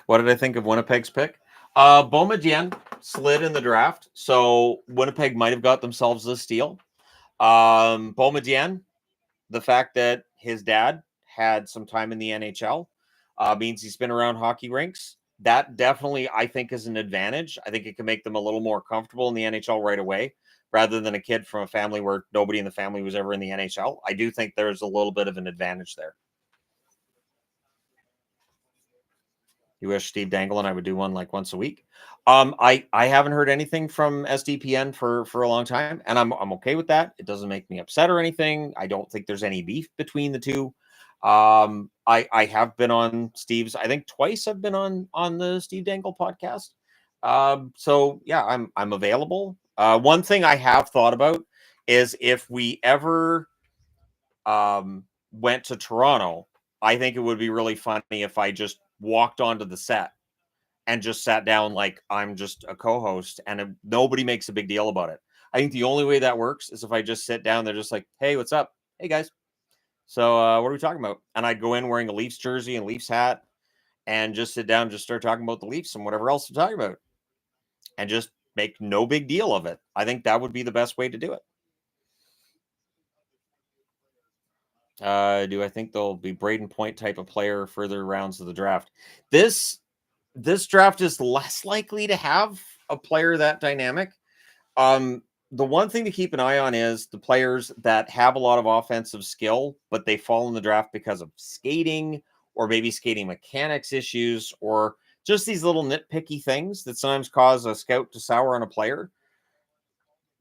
What did I think of Winnipeg's pick? Beaumedian slid in the draft, so Winnipeg might have got themselves a steal. Beaumedian, the fact that his dad had some time in the NHL means he's been around hockey rinks. That definitely, I think, is an advantage. I think it can make them a little more comfortable in the NHL right away, rather than a kid from a family where nobody in the family was ever in the NHL. I do think there's a little bit of an advantage there. You wish Steve Dangle and I would do one like once a week. I haven't heard anything from SDPN for a long time, and I'm okay with that. It doesn't make me upset or anything. I don't think there's any beef between the two. I have been on Steve's. I think twice I've been on the Steve Dangle podcast. So yeah, I'm available. One thing I have thought about is if we ever went to Toronto, I think it would be really funny if I just walked onto the set and just sat down like I'm just a co-host and nobody makes a big deal about it. I think the only way that works is if I just sit down, they're just like, hey, what's up? Hey guys. So what are we talking about? And I'd go in wearing a Leafs jersey and Leafs hat and just sit down and just start talking about the Leafs and whatever else we're talking about. And just make no big deal of it. I think that would be the best way to do it. Do I think there'll be Braden Point type of player further rounds of the draft? This draft is less likely to have a player that dynamic. The one thing to keep an eye on is the players that have a lot of offensive skill, but they fall in the draft because of skating or maybe skating mechanics issues or just these little nitpicky things that sometimes cause a scout to sour on a player.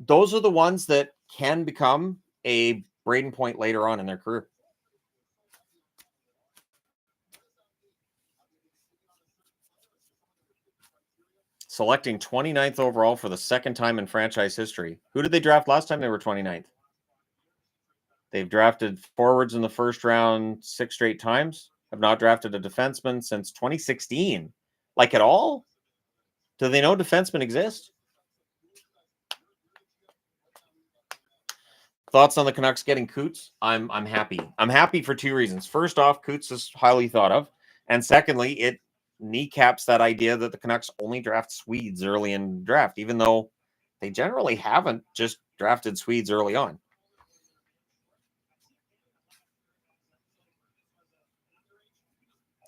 Those are the ones that can become a Braden Point later on in their career. Selecting 29th overall for the second time in franchise history. Who did they draft last time they were 29th? They've drafted forwards in the first round 6 straight times. Have not drafted a defenseman since 2016. Like at all? Do they know defensemen exist? Thoughts on the Canucks getting Coots? I'm happy. I'm happy for 2 reasons. First off, Coots is highly thought of. And secondly, it kneecaps that idea that the Canucks only draft Swedes early in the draft, even though they generally haven't just drafted Swedes early on.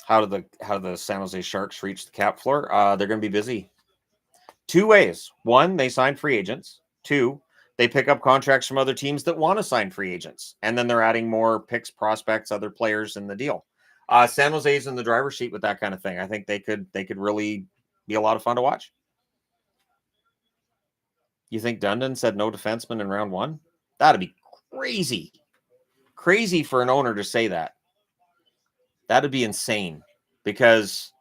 How do the San Jose Sharks reach the cap floor? They're going to be busy. 2 ways. 1, they sign free agents. 2, they pick up contracts from other teams that want to sign free agents, and then they're adding more picks, prospects, other players in the deal. San Jose's in the driver's seat with that kind of thing. I think they could really be a lot of fun to watch. You think Dundon said no defenseman in round 1? That'd be crazy. Crazy for an owner to say that. That'd be insane because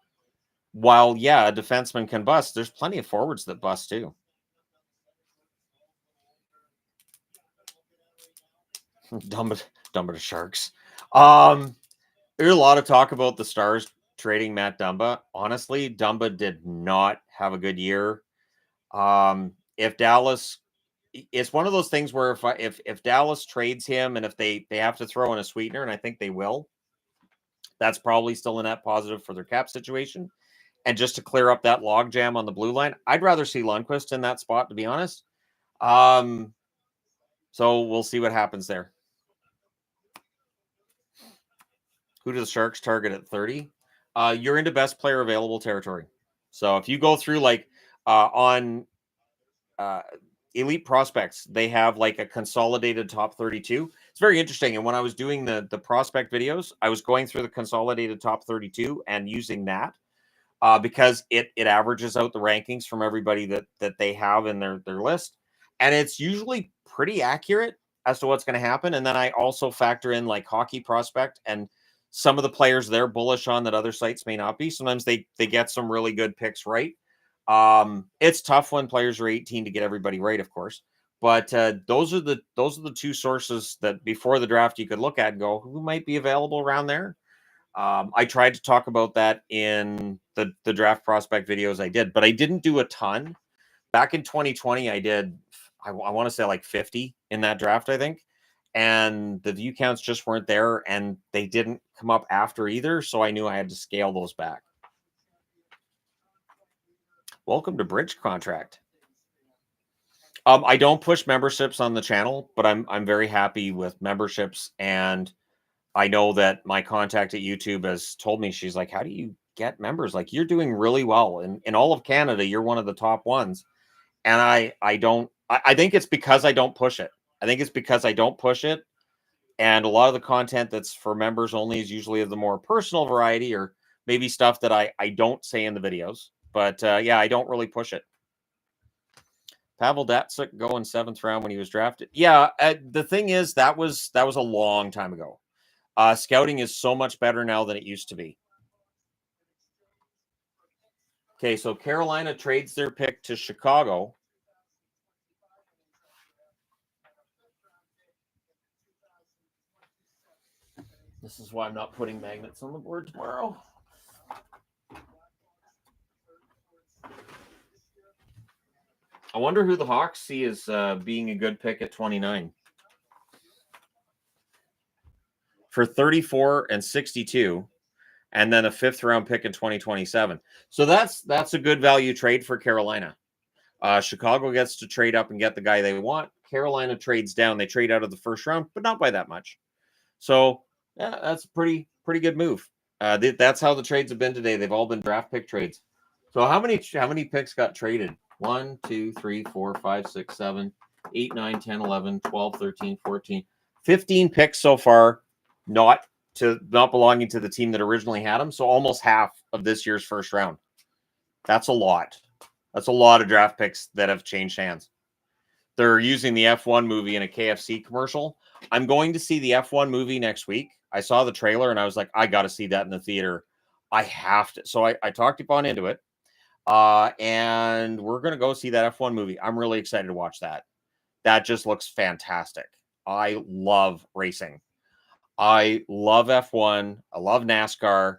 while, yeah, a defenseman can bust, there's plenty of forwards that bust too. Dumb to Sharks. There's a lot of talk about the Stars trading Matt Dumba. Honestly, Dumba did not have a good year. If Dallas, it's one of those things where if Dallas trades him and if they have to throw in a sweetener, and I think they will, that's probably still a net positive for their cap situation. And just to clear up that logjam on the blue line, I'd rather see Lundqvist in that spot, to be honest. So we'll see what happens there. Who do the Sharks target at 30? You're into best player available territory. So if you go through like on Elite Prospects, they have like a consolidated top 32. It's very interesting. And when I was doing the prospect videos, I was going through the consolidated top 32 and using that because it averages out the rankings from everybody that they have in their list. And it's usually pretty accurate as to what's going to happen. And then I also factor in like Hockey Prospect and some of the players they're bullish on that other sites may not be. Sometimes they get some really good picks right. It's tough when players are 18 to get everybody right, of course. But those are the 2 sources that before the draft you could look at and go, who might be available around there. I tried to talk about that in the draft prospect videos I did, but I didn't do a ton. Back in 2020, I did, I want to say like 50 in that draft, I think. And the view counts just weren't there, and they didn't come up after either. So I knew I had to scale those back. Welcome to Bridge Contract. I don't push memberships on the channel, but I'm very happy with memberships. And I know that my contact at YouTube has told me, she's like, how do you get members? Like, you're doing really well. In all of Canada, you're one of the top ones. And I think it's because I don't push it. I think it's because I don't push it. And a lot of the content that's for members only is usually of the more personal variety or maybe stuff that I don't say in the videos. But yeah, I don't really push it. Pavel Datsyuk going 7th round when he was drafted. Yeah, the thing is that was a long time ago. Scouting is so much better now than it used to be. Okay, so Carolina trades their pick to Chicago. This is why I'm not putting magnets on the board tomorrow. I wonder who the Hawks see as being a good pick at 29. For 34 and 62, and then a 5th round pick in 2027. So that's a good value trade for Carolina. Chicago gets to trade up and get the guy they want. Carolina trades down. They trade out of the 1st round, but not by that much. So yeah, that's a pretty good move. That's how the trades have been today. They've all been draft pick trades. So how many picks got traded? 1, 2, 3, 4, 5, 6, 7, 8, 9, 10, 11, 12, 13, 14, 15 picks so far, not belonging to the team that originally had them. So almost half of this year's 1st round. That's a lot. That's a lot of draft picks that have changed hands. They're using the F1 movie in a KFC commercial. I'm going to see the F1 movie next week. I saw the trailer and I was like, I got to see that in the theater. I have to. So I talked Yvonne into it. And we're going to go see that F1 movie. I'm really excited to watch that. That just looks fantastic. I love racing. I love F1. I love NASCAR.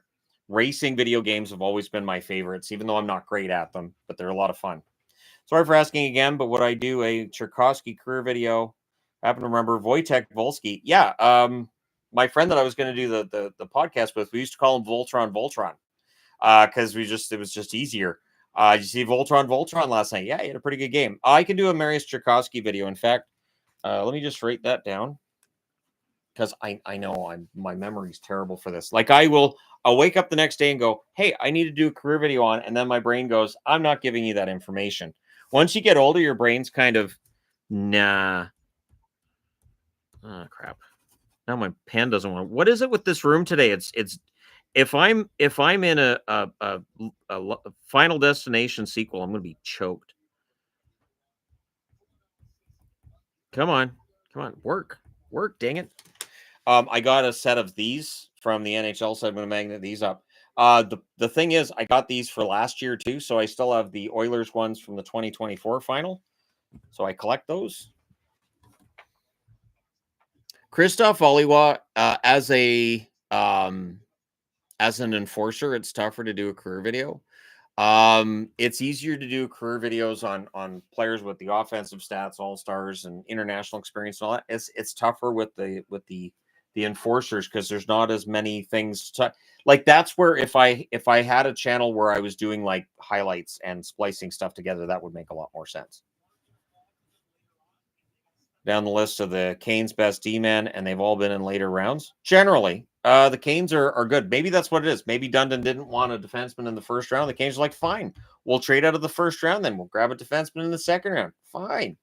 Racing video games have always been my favorites, even though I'm not great at them, but they're a lot of fun. Sorry for asking again, but would I do a Tchaikovsky career video? I happen to remember Wojtek Volsky. Yeah, my friend that I was going to do the podcast with, we used to call him Voltron, because it was just easier. Did you see Voltron last night? Yeah, he had a pretty good game. I can do a Mariusz Tchaikovsky video. In fact, let me just write that down, because I know my memory's terrible for this. Like I'll wake up the next day and go, hey, I need to do a career video on, and then my brain goes, I'm not giving you that information. Once you get older, your brain's kind of, nah. Oh, crap. Now my pen doesn't want. What is it with this room today? It's if I'm in a Final Destination sequel, I'm going to be choked. Come on, work, dang it. I got a set of these from the NHL, so I'm going to magnet these up. The thing is, I got these for last year too, so I still have the Oilers ones from the 2024 final. So I collect those. Christoph Oliwa, as an enforcer, it's tougher to do a career video. It's easier to do career videos on players with the offensive stats, all-stars, and international experience and all that. It's tougher with the enforcers, because there's not as many things to like. That's where if I had a channel where I was doing like highlights and splicing stuff together, that would make a lot more sense. Down the list of the Canes' best D-men, and they've all been in later rounds. Generally, the Canes are good. Maybe that's what it is. Maybe Dundon didn't want a defenseman in the 1st round. The Canes are like, fine, we'll trade out of the 1st round, then we'll grab a defenseman in the 2nd round. Fine.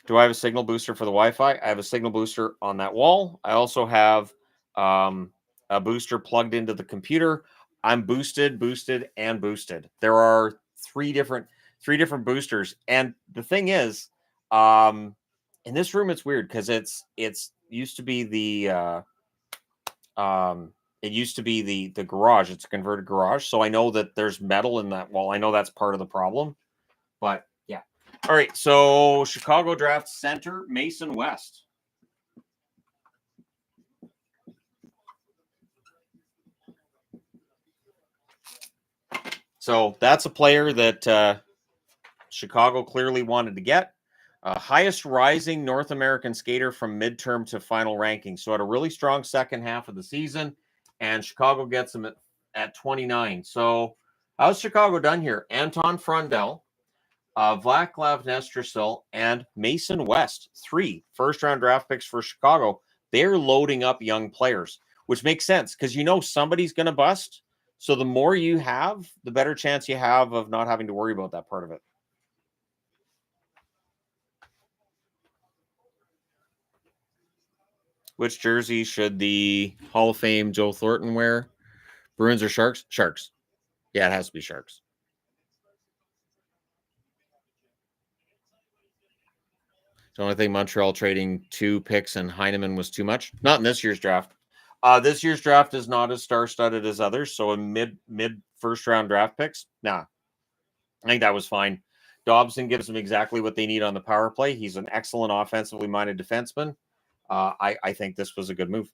Do I have a signal booster for the Wi-Fi? I have a signal booster on that wall. I also have a booster plugged into the computer. I'm boosted, and boosted. There are three different boosters. And the thing is, in this room, it's weird because it's used to be the garage. It's a converted garage. So I know that there's metal in that wall. I know that's part of the problem, but yeah. All right. So Chicago draft center, Mason West. So that's a player that Chicago clearly wanted to get. Highest rising North American skater from midterm to final ranking. So had a really strong second half of the season, and Chicago gets him at 29. So how's Chicago done here? Anton Frundell, Vaclav Nestrasil, and Mason West, 3 first-round draft picks for Chicago. They're loading up young players, which makes sense because somebody's going to bust. So the more you have, the better chance you have of not having to worry about that part of it. Which jersey should the Hall of Fame Joe Thornton wear? Bruins or Sharks? Sharks. Yeah, it has to be Sharks. Don't I think Montreal trading 2 picks and Heineman was too much? Not in this year's draft. This year's draft is not as star-studded as others, so a mid first round draft picks, nah. I think that was fine. Dobson gives them exactly what they need on the power play. He's an excellent offensively minded defenseman. I think this was a good move.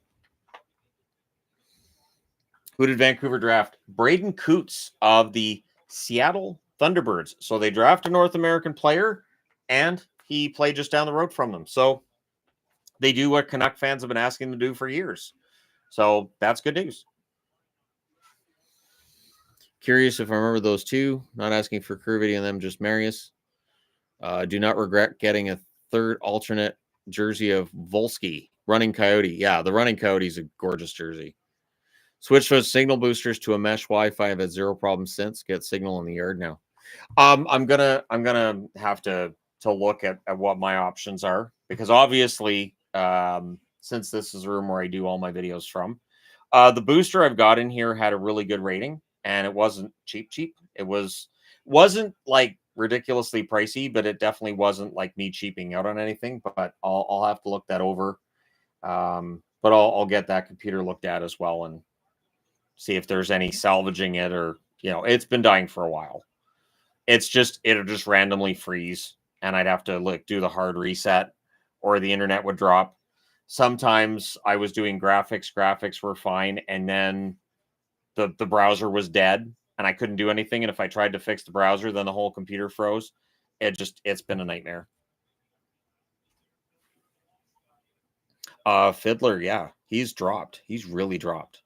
Who did Vancouver draft? Braden Coots of the Seattle Thunderbirds. So they draft a North American player, and he played just down the road from them. So they do what Canuck fans have been asking them to do for years. So that's good news. Curious if I remember those two. Not asking for curvity on them, just Marius. Do not regret getting a third alternate jersey of Volsky, Running Coyote. Yeah, the Running Coyote is a gorgeous jersey. Switch those signal boosters to a mesh Wi-Fi. I've had zero problems since. Get signal in the yard now. I'm gonna have to look at what my options are, because obviously, since this is a room where I do all my videos from, the booster I've got in here had a really good rating, and it wasn't cheap. It wasn't like ridiculously pricey, but it definitely wasn't like me cheaping out on anything. But I'll have to look that over. But I'll get that computer looked at as well and see if there's any salvaging it, or it's been dying for a while. It'll just randomly freeze, and I'd have to do the hard reset, or the internet would drop. Sometimes I was doing graphics were fine, and then the browser was dead and I couldn't do anything. And if I tried to fix the browser, then the whole computer froze. It's been a nightmare. Fiddler, yeah, he's dropped. He's really dropped.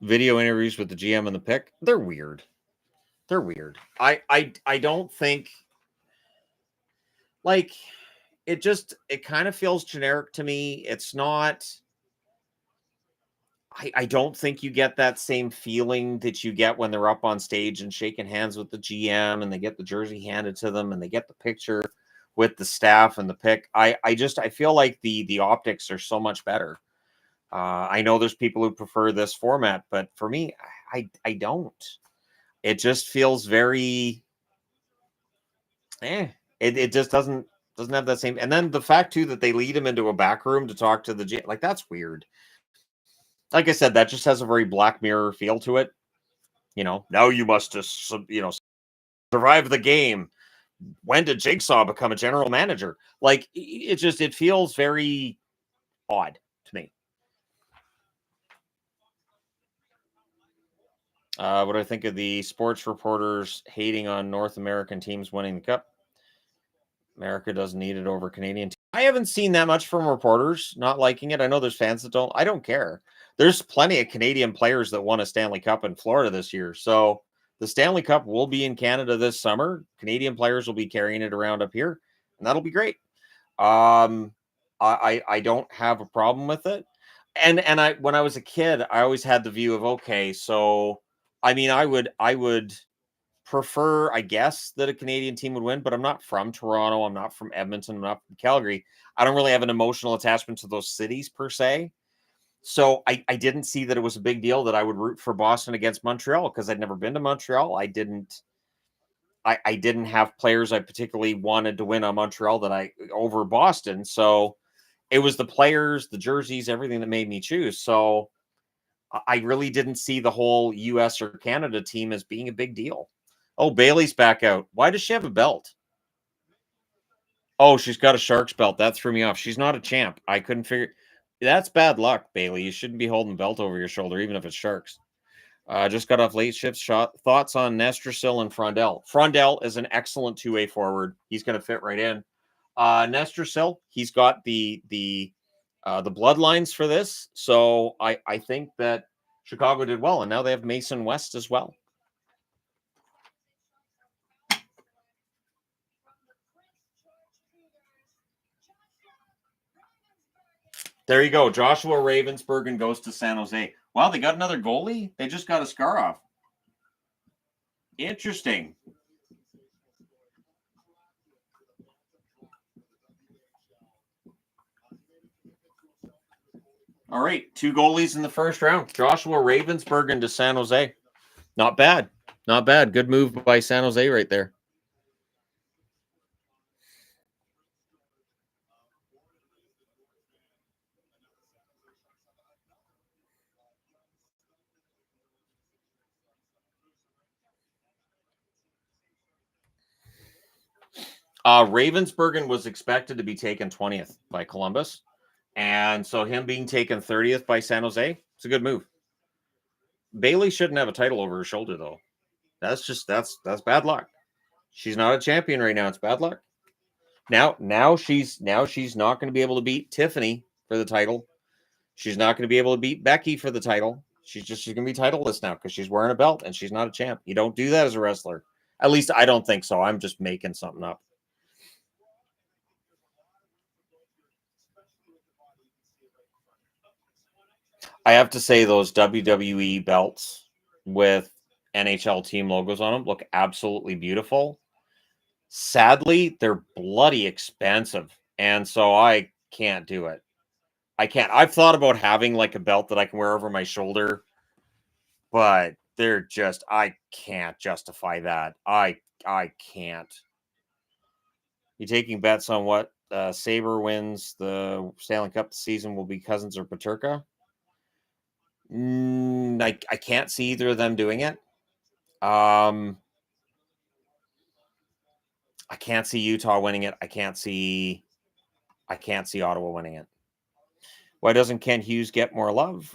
Video interviews with the GM and the pick, they're weird. I don't think, it kind of feels generic to me. It's not. I don't think you get that same feeling that you get when they're up on stage and shaking hands with the GM and they get the jersey handed to them and they get the picture with the staff and the pick. I feel like the optics are so much better. I know there's people who prefer this format, but for me, I don't. It just feels very It just doesn't have that same. And then the fact too that they lead him into a back room to talk to the GM, that's weird. Like I said, that just has a very Black Mirror feel to it. Now you must just, survive the game. When did Jigsaw become a general manager? It feels very odd to me. What do I think of the sports reporters hating on North American teams winning the cup? America doesn't need it over Canadian teams. I haven't seen that much from reporters not liking it. I know there's fans that don't. I don't care. There's plenty of Canadian players that won a Stanley Cup in Florida this year. So the Stanley Cup will be in Canada this summer. Canadian players will be carrying it around up here, and that'll be great. I don't have a problem with it. And when I was a kid, I always had the view of, okay, so I mean, I would prefer, I guess, that a Canadian team would win, but I'm not from Toronto. I'm not from Edmonton. I'm not from Calgary. I don't really have an emotional attachment to those cities per se. So I didn't see that it was a big deal that I would root for Boston against Montreal, because I'd never been to Montreal. I didn't have players I particularly wanted to win on Montreal over Boston. So it was the players, the jerseys, everything that made me choose. So I really didn't see the whole US or Canada team as being a big deal. Oh, Bailey's back out. Why does she have a belt? Oh, she's got a Sharks belt. That threw me off. She's not a champ. I couldn't figure. That's bad luck, Bailey. You shouldn't be holding a belt over your shoulder, even if it's Sharks. Just got off late shift. Thoughts on Nestersil and Frondell? Frondell is an excellent two-way forward. He's going to fit right in. Nestersil, he's got the bloodlines for this. So I think that Chicago did well, and now they have Mason West as well. There you go. Joshua Ravensbergen goes to San Jose. Wow, they got another goalie? They just got a Skarov. Interesting. All right, 2 goalies in the first round. Joshua Ravensbergen to San Jose. Not bad. Not bad. Good move by San Jose right there. Ravensbergen was expected to be taken 20th by Columbus. And so him being taken 30th by San Jose, it's a good move. Bailey shouldn't have a title over her shoulder, though. That's bad luck. She's not a champion right now. It's bad luck. Now she's not going to be able to beat Tiffany for the title. She's not going to be able to beat Becky for the title. She's going to be titleless now because she's wearing a belt and she's not a champ. You don't do that as a wrestler. At least I don't think so. I'm just making something up. I have to say those WWE belts with NHL team logos on them look absolutely beautiful. Sadly, they're bloody expensive. And so I can't do it. I can't. I've thought about having like a belt that I can wear over my shoulder, but they're just, I can't justify that. I can't. You taking bets on what Sabre wins the Stanley Cup this season will be Cousins or Peterka? I can't see either of them doing it. I can't see Utah winning it. I can't see Ottawa winning it. Why doesn't Kent Hughes get more love?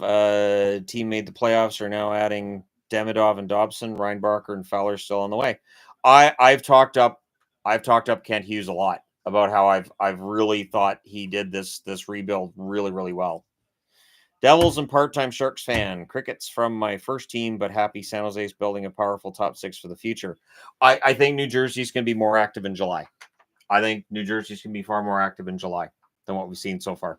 Team made the playoffs, are now adding Demidov and Dobson, Reinbarker and Fowler still on the way. I've talked up Kent Hughes a lot about how I've really thought he did this rebuild really, really well. Devils and part-time Sharks fan. Crickets from my first team, but happy San Jose's building a powerful top 6 for the future. I think New Jersey's going to be more active in July. I think New Jersey's going to be far more active in July than what we've seen so far.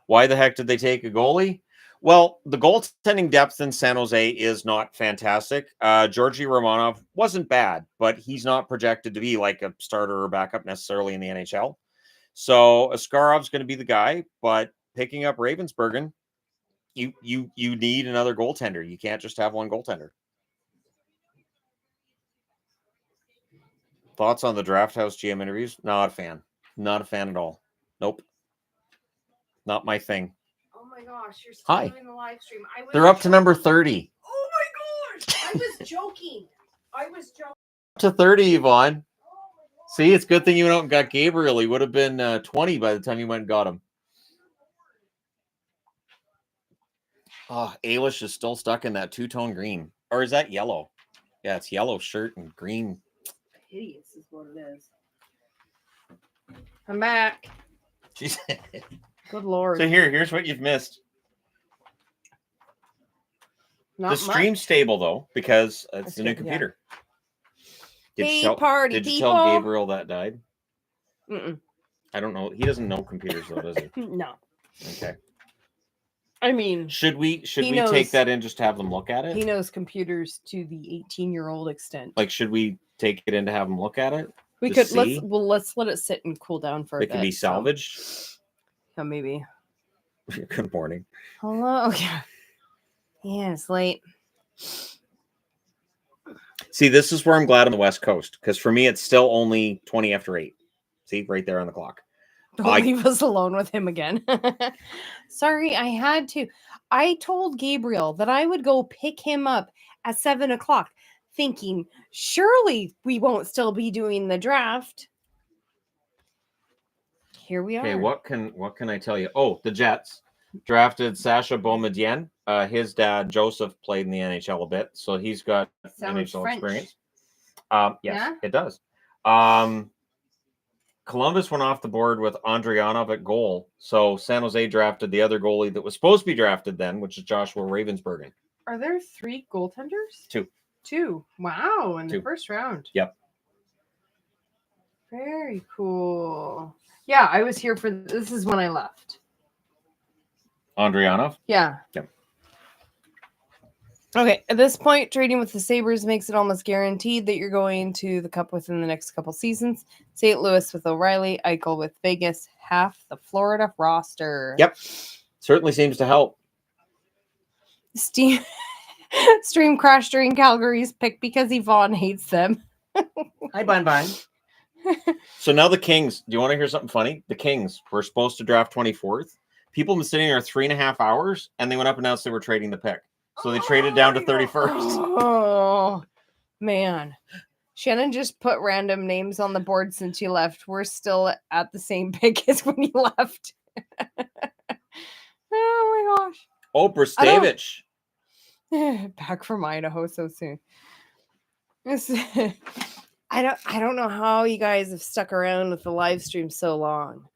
Why the heck did they take a goalie? Well, the goaltending depth in San Jose is not fantastic. Georgi Romanov wasn't bad, but he's not projected to be like a starter or backup necessarily in the NHL. So Askarov's going to be the guy, but picking up Ravensbergen, you need another goaltender. You can't just have one goaltender. Thoughts on the Draft House GM interviews? Not a fan. Not a fan at all. Nope. Not my thing. Oh my gosh, you're still doing the live stream. They're up to number 30. Oh my gosh! I was joking. To 30, Yvonne. See, it's a good thing you went out and got Gabriel. He would have been 20 by the time you went and got him. Oh, Ailish is still stuck in that two-tone green. Or is that yellow? Yeah, it's yellow shirt and green. Hideous is what it is. I'm back. Jeez. Good Lord. So here's what you've missed. Not the stream's stable, though, because it's the new computer. Yeah. Did you tell Gabriel that died? Mm-mm. I don't know. He doesn't know computers, though, does he? No. Okay. I mean, should we take that in just to have them look at it? He knows computers to the 18-year-old extent. Like, should we take it in to have them look at it? We could let's let it sit and cool down for a bit. It can be salvaged. Yeah, maybe. Good morning. Hello. Yeah. Yeah, it's late. See, this is where I'm glad on the West Coast, because for me, it's still only 20 after 8. See, right there on the clock. Don't leave us alone with him again. Sorry, I had to. I told Gabriel that I would go pick him up at 7 o'clock, thinking, surely we won't still be doing the draft. Here we are. Okay, what can I tell you? Oh, the Jets drafted Sasha Boumedienne. His dad, Joseph, played in the NHL a bit, so he's got NHL French. experience. Yes, It does. Columbus went off the board with Andrianov at goal. So San Jose drafted the other goalie that was supposed to be drafted then, which is Joshua Ravensbergen. Are there 3 goaltenders? 2. 2. Wow, in the first round. Yep. Very cool. Yeah, I was here for this is when I left. Andrianov? Yeah. Yep. Okay, at this point, trading with the Sabres makes it almost guaranteed that you're going to the Cup within the next couple seasons. St. Louis with O'Reilly, Eichel with Vegas, half the Florida roster. Yep. Certainly seems to help. Stream crash during Calgary's pick because Yvonne hates them. Hi, Bun. So now the Kings, do you want to hear something funny? The Kings were supposed to draft 24th. People have been sitting there 3.5 hours, and they went up and announced they were trading the pick. So they traded down to 31st. Oh, man. Shannon just put random names on the board since you left. We're still at the same pick as when you left. Oh, my gosh. Oh, Bristevich. Back from Idaho so soon. I don't know how you guys have stuck around with the live stream so long.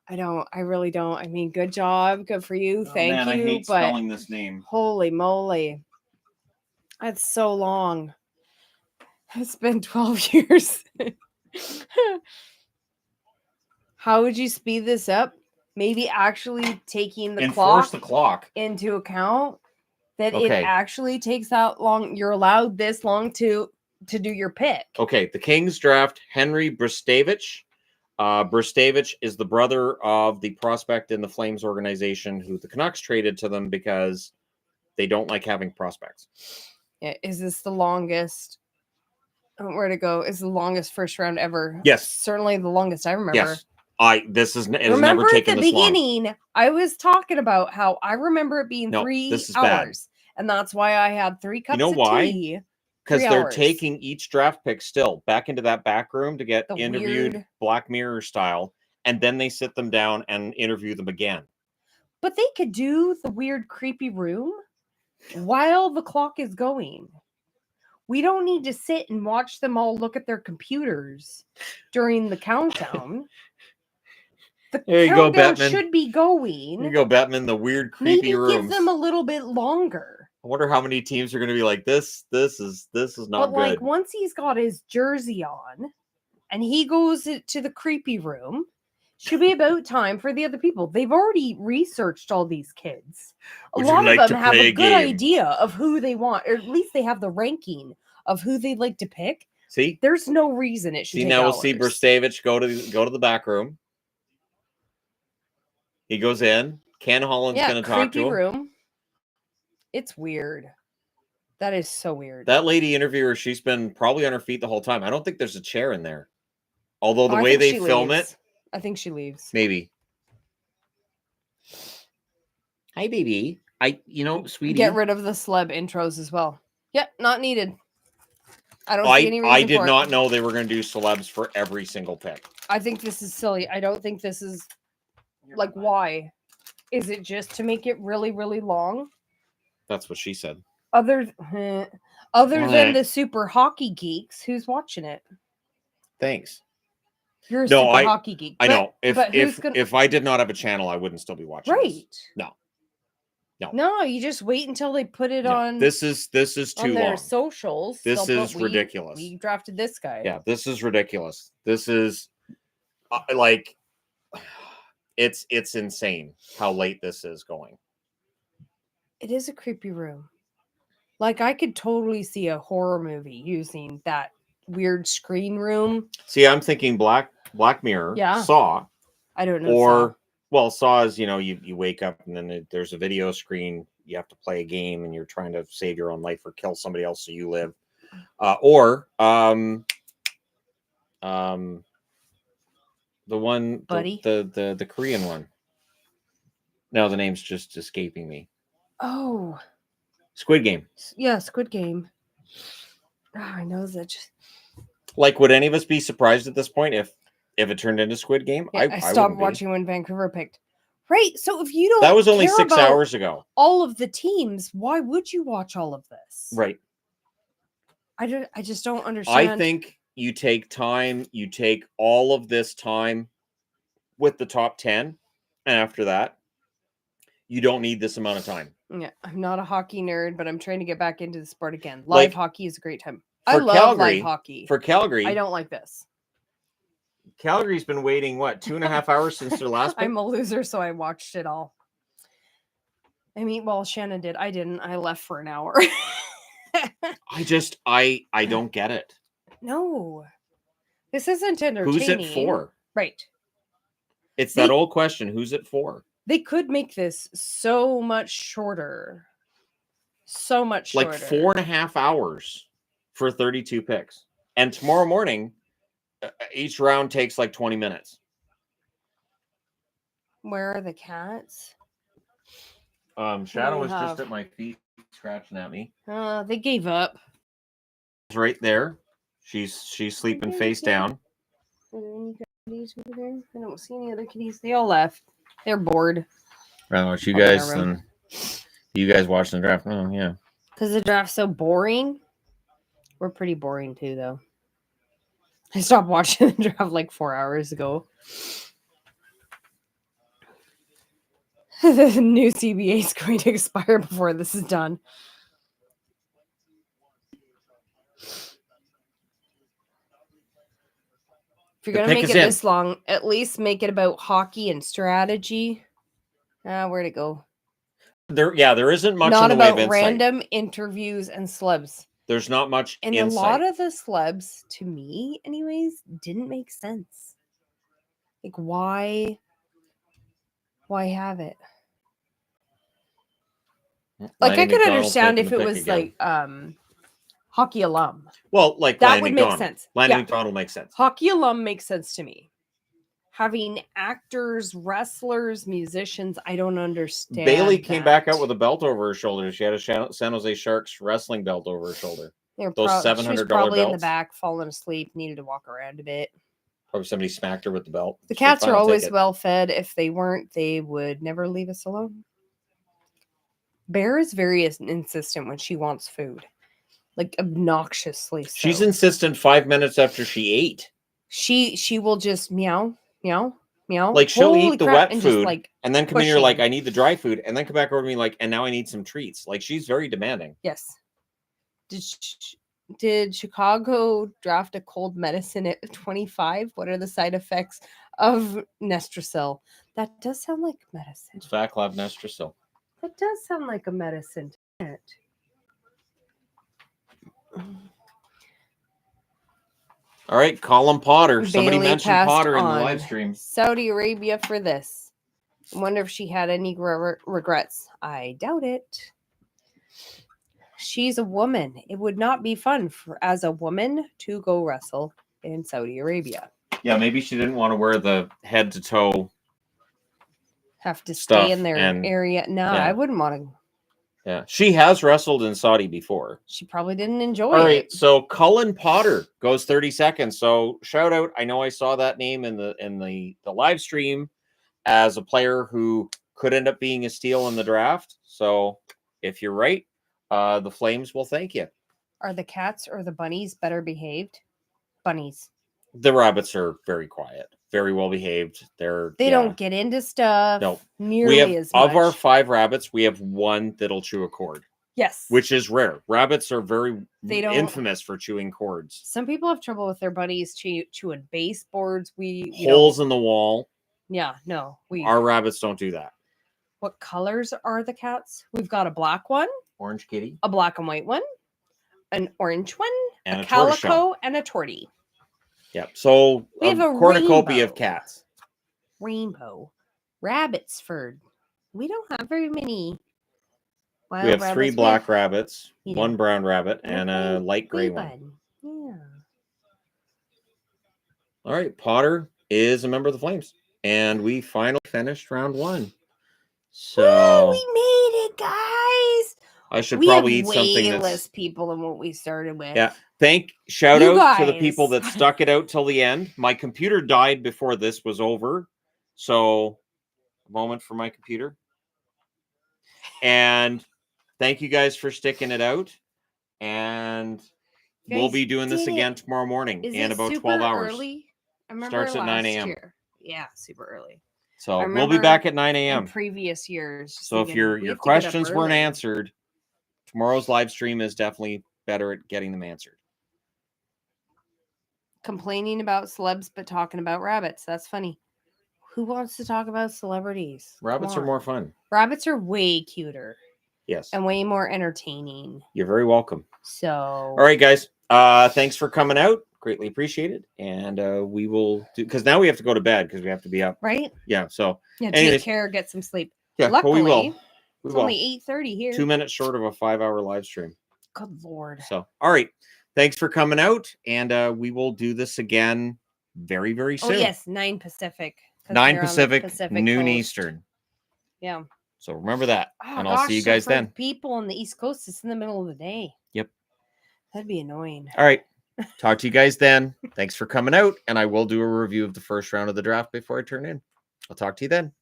I really don't. I mean, good job. Good for you. Thank you. I hate spelling this name. Holy moly. That's so long. It's been 12 years. How would you speed this up? Maybe actually taking the clock into account, that it actually takes that long. You're allowed this long to do your pick. Okay, the Kings draft Henry Bristevich. Bristevich is the brother of the prospect in the Flames organization who the Canucks traded to them because they don't like having prospects. Yeah, is this the longest? Where to go? Is the longest first round ever? Yes, certainly the longest I remember. Yes, this is. It has remember never taken at the this beginning, long. I was talking about how I remember it being 3 hours, and that's why I had 3 cups of tea. Because they're taking each draft pick still back into that back room to get interviewed Black Mirror style, and then they sit them down and interview them again. But they could do the weird, creepy room while the clock is going. We don't need to sit and watch them all look at their computers during the countdown. The countdown should be going. Here you go, Batman. The weird, creepy rooms. Maybe give them a little bit longer. I wonder how many teams are going to be like this. This is not but good. Like once he's got his jersey on, and he goes to the creepy room, should be about time for the other people. They've already researched all these kids. A lot of them have a good idea of who they want, or at least they have the ranking of who they'd like to pick. See, there's no reason it should. See, now we'll see Bristevich go to the back room. He goes in. Ken Holland's going to talk to him. Room. It's weird. That is so weird. That lady interviewer, she's been probably on her feet the whole time. I don't think there's a chair in there. Although the way they film it. I think she leaves. Maybe. Hi, baby. Sweetie. Get rid of the celeb intros as well. Yep, not needed. I don't see any reason I did not know they were going to do celebs for every single pick. I think this is silly. I don't think this is... Like, why? Is it just to make it really, really long? That's what she said. Other than the super hockey geeks, who's watching it? Thanks. You're a super hockey geek. I know. If I did not have a channel, I wouldn't still be watching. Right. This. No. No, you just wait until they put it on. This is too long. Their socials. This is ridiculous. We drafted this guy. Yeah, this is ridiculous. This is it's insane how late this is going. It is a creepy room. Like, I could totally see a horror movie using that weird screen room. See, I'm thinking Black Mirror. Yeah. Saw. I don't know. Or Saw is, you wake up and then there's a video screen. You have to play a game and you're trying to save your own life or kill somebody else so you live. The one, Buddy? the Korean one. No, the name's just escaping me. Oh. Squid Game. Yeah, Squid Game. Oh, I know that. Like, would any of us be surprised at this point if it turned into Squid Game? Yeah, I stopped watching when Vancouver picked. Right, so if you don't, that was only 6 hours ago. All of the teams, why would you watch all of this? Right. I just don't understand. I think you take time. You take all of this time with the top 10, and after that, you don't need this amount of time. Yeah, I'm not a hockey nerd, but I'm trying to get back into the sport again. Live hockey is a great time. I love live hockey. For Calgary, I don't like this. Calgary's been waiting, 2.5 hours since their last pick? I'm a loser, so I watched it all. I mean, well, Shannon did. I didn't. I left for an hour. I don't get it. No, this isn't entertaining. Who's it for? Right. It's that old question, who's it for? They could make this so much shorter. So much shorter. Like 4.5 hours for 32 picks. And tomorrow morning, each round takes like 20 minutes. Where are the cats? Shadow was just at my feet scratching at me. They gave up. It's right there. She's sleeping face down. Are there any kitties over there? I don't see any other kitties. They all left. They're bored. Rather you guys than you guys watching the draft. Oh yeah. Because the draft's so boring. We're pretty boring too, though. I stopped watching the draft like 4 hours ago. The new CBA is going to expire before this is done. If you're going to make it this long, at least make it about hockey and strategy. Where'd it go? There isn't much not in the way of about insight. Random interviews and celebs. There's not much and insight. A lot of the celebs, to me anyways, didn't make sense. Like, why have it? Like, I could understand if it was like hockey alum. Well, like that Landon would make McDonald. sense. Landon McDonald makes sense. Hockey alum makes sense to me. Having actors, wrestlers, musicians, I don't understand. Bailey came back out with a belt over her shoulder. She had a San Jose Sharks wrestling belt over her shoulder. Those $700 she was probably belts. In the back, falling asleep, needed to walk around a bit. Probably somebody smacked her with the belt. The cats are always well fed. If they weren't, they would never leave us alone. Bear is very insistent when she wants food, like obnoxiously. So. She's insistent 5 minutes after she ate. She will just meow, meow, meow. Like she'll eat the wet food, just, and then come in here like, I need the dry food, and then come back over to me like, and now I need some treats. Like she's very demanding. Yes. Did Chicago draft a cold medicine at 25? What are the side effects of Nestracil? That does sound like medicine. It's Vaclav Nestracil. That does sound like a medicine. All right, Colin Potter. Somebody Bailey mentioned Potter in the live stream. Saudi Arabia for this. I wonder if she had any regrets. I doubt it. She's a woman. It would not be fun as a woman to go wrestle in Saudi Arabia. Yeah, maybe she didn't want to wear the head to toe. Have to stay in their area. No, yeah. I wouldn't want to. Yeah, she has wrestled in Saudi before. She probably didn't enjoy it. All right, so Cullen Potter goes 30 seconds. So shout out. I know I saw that name in the live stream as a player who could end up being a steal in the draft. So if you're right, the Flames will thank you. Are the cats or the bunnies better behaved? Bunnies. The rabbits are very quiet, very well behaved. They don't get into stuff. No, nearly as much. Of our 5 rabbits, we have 1 that'll chew a cord. Yes, which is rare. Rabbits are very infamous for chewing cords. Some people have trouble with their bunnies chewing baseboards. Holes in the wall. Yeah, no, our rabbits don't do that. What colors are the cats? We've got a black one, orange kitty, a black and white one, an orange one, and a calico, and a tortie. Yep. So we have a cornucopia of cats. Rainbow, Abbotsford. We don't have very many. We have 3 black rabbits, 1 brown rabbit, and a light gray one. Yeah. All right. Potter is a member of the Flames, and we finally finished round 1. So we made it, guys. I should probably eat something that's less people than what we started with. Yeah. Shout out to the people that stuck it out till the end. My computer died before this was over. So a moment for my computer. And thank you guys for sticking it out. And we'll be doing this again tomorrow morning in about 12 hours. Early? I remember starts at 9 a.m. Yeah, super early. So we'll be back at 9 a.m. Previous years. So if your questions weren't answered, tomorrow's live stream is definitely better at getting them answered. Complaining about celebs, but talking about rabbits. That's funny. Who wants to talk about celebrities? Rabbits are more fun. Rabbits are way cuter. Yes. and way more entertaining. You're very welcome. So, All right, guys. Thanks for coming out. Greatly appreciated. And we will do, because now we have to go to bed because we have to be up. right? Yeah. So, Yeah, anyways, take care, get some sleep. yeah, Luckily, well, we will. it's only 8:30 here. 2 minutes short of a 5-hour live stream. Good Lord. So, all right. Thanks for coming out. And we will do this again very, very soon. Oh, yes, 9 Pacific. 'cause 9 they're on the Pacific, noon Coast. Eastern. Yeah. So remember that. Oh, and I'll see you guys for then. People on the East Coast, it's in the middle of the day. Yep. That'd be annoying. All right. Talk to you guys then. Thanks for coming out. And I will do a review of the first round of the draft before I turn in. I'll talk to you then.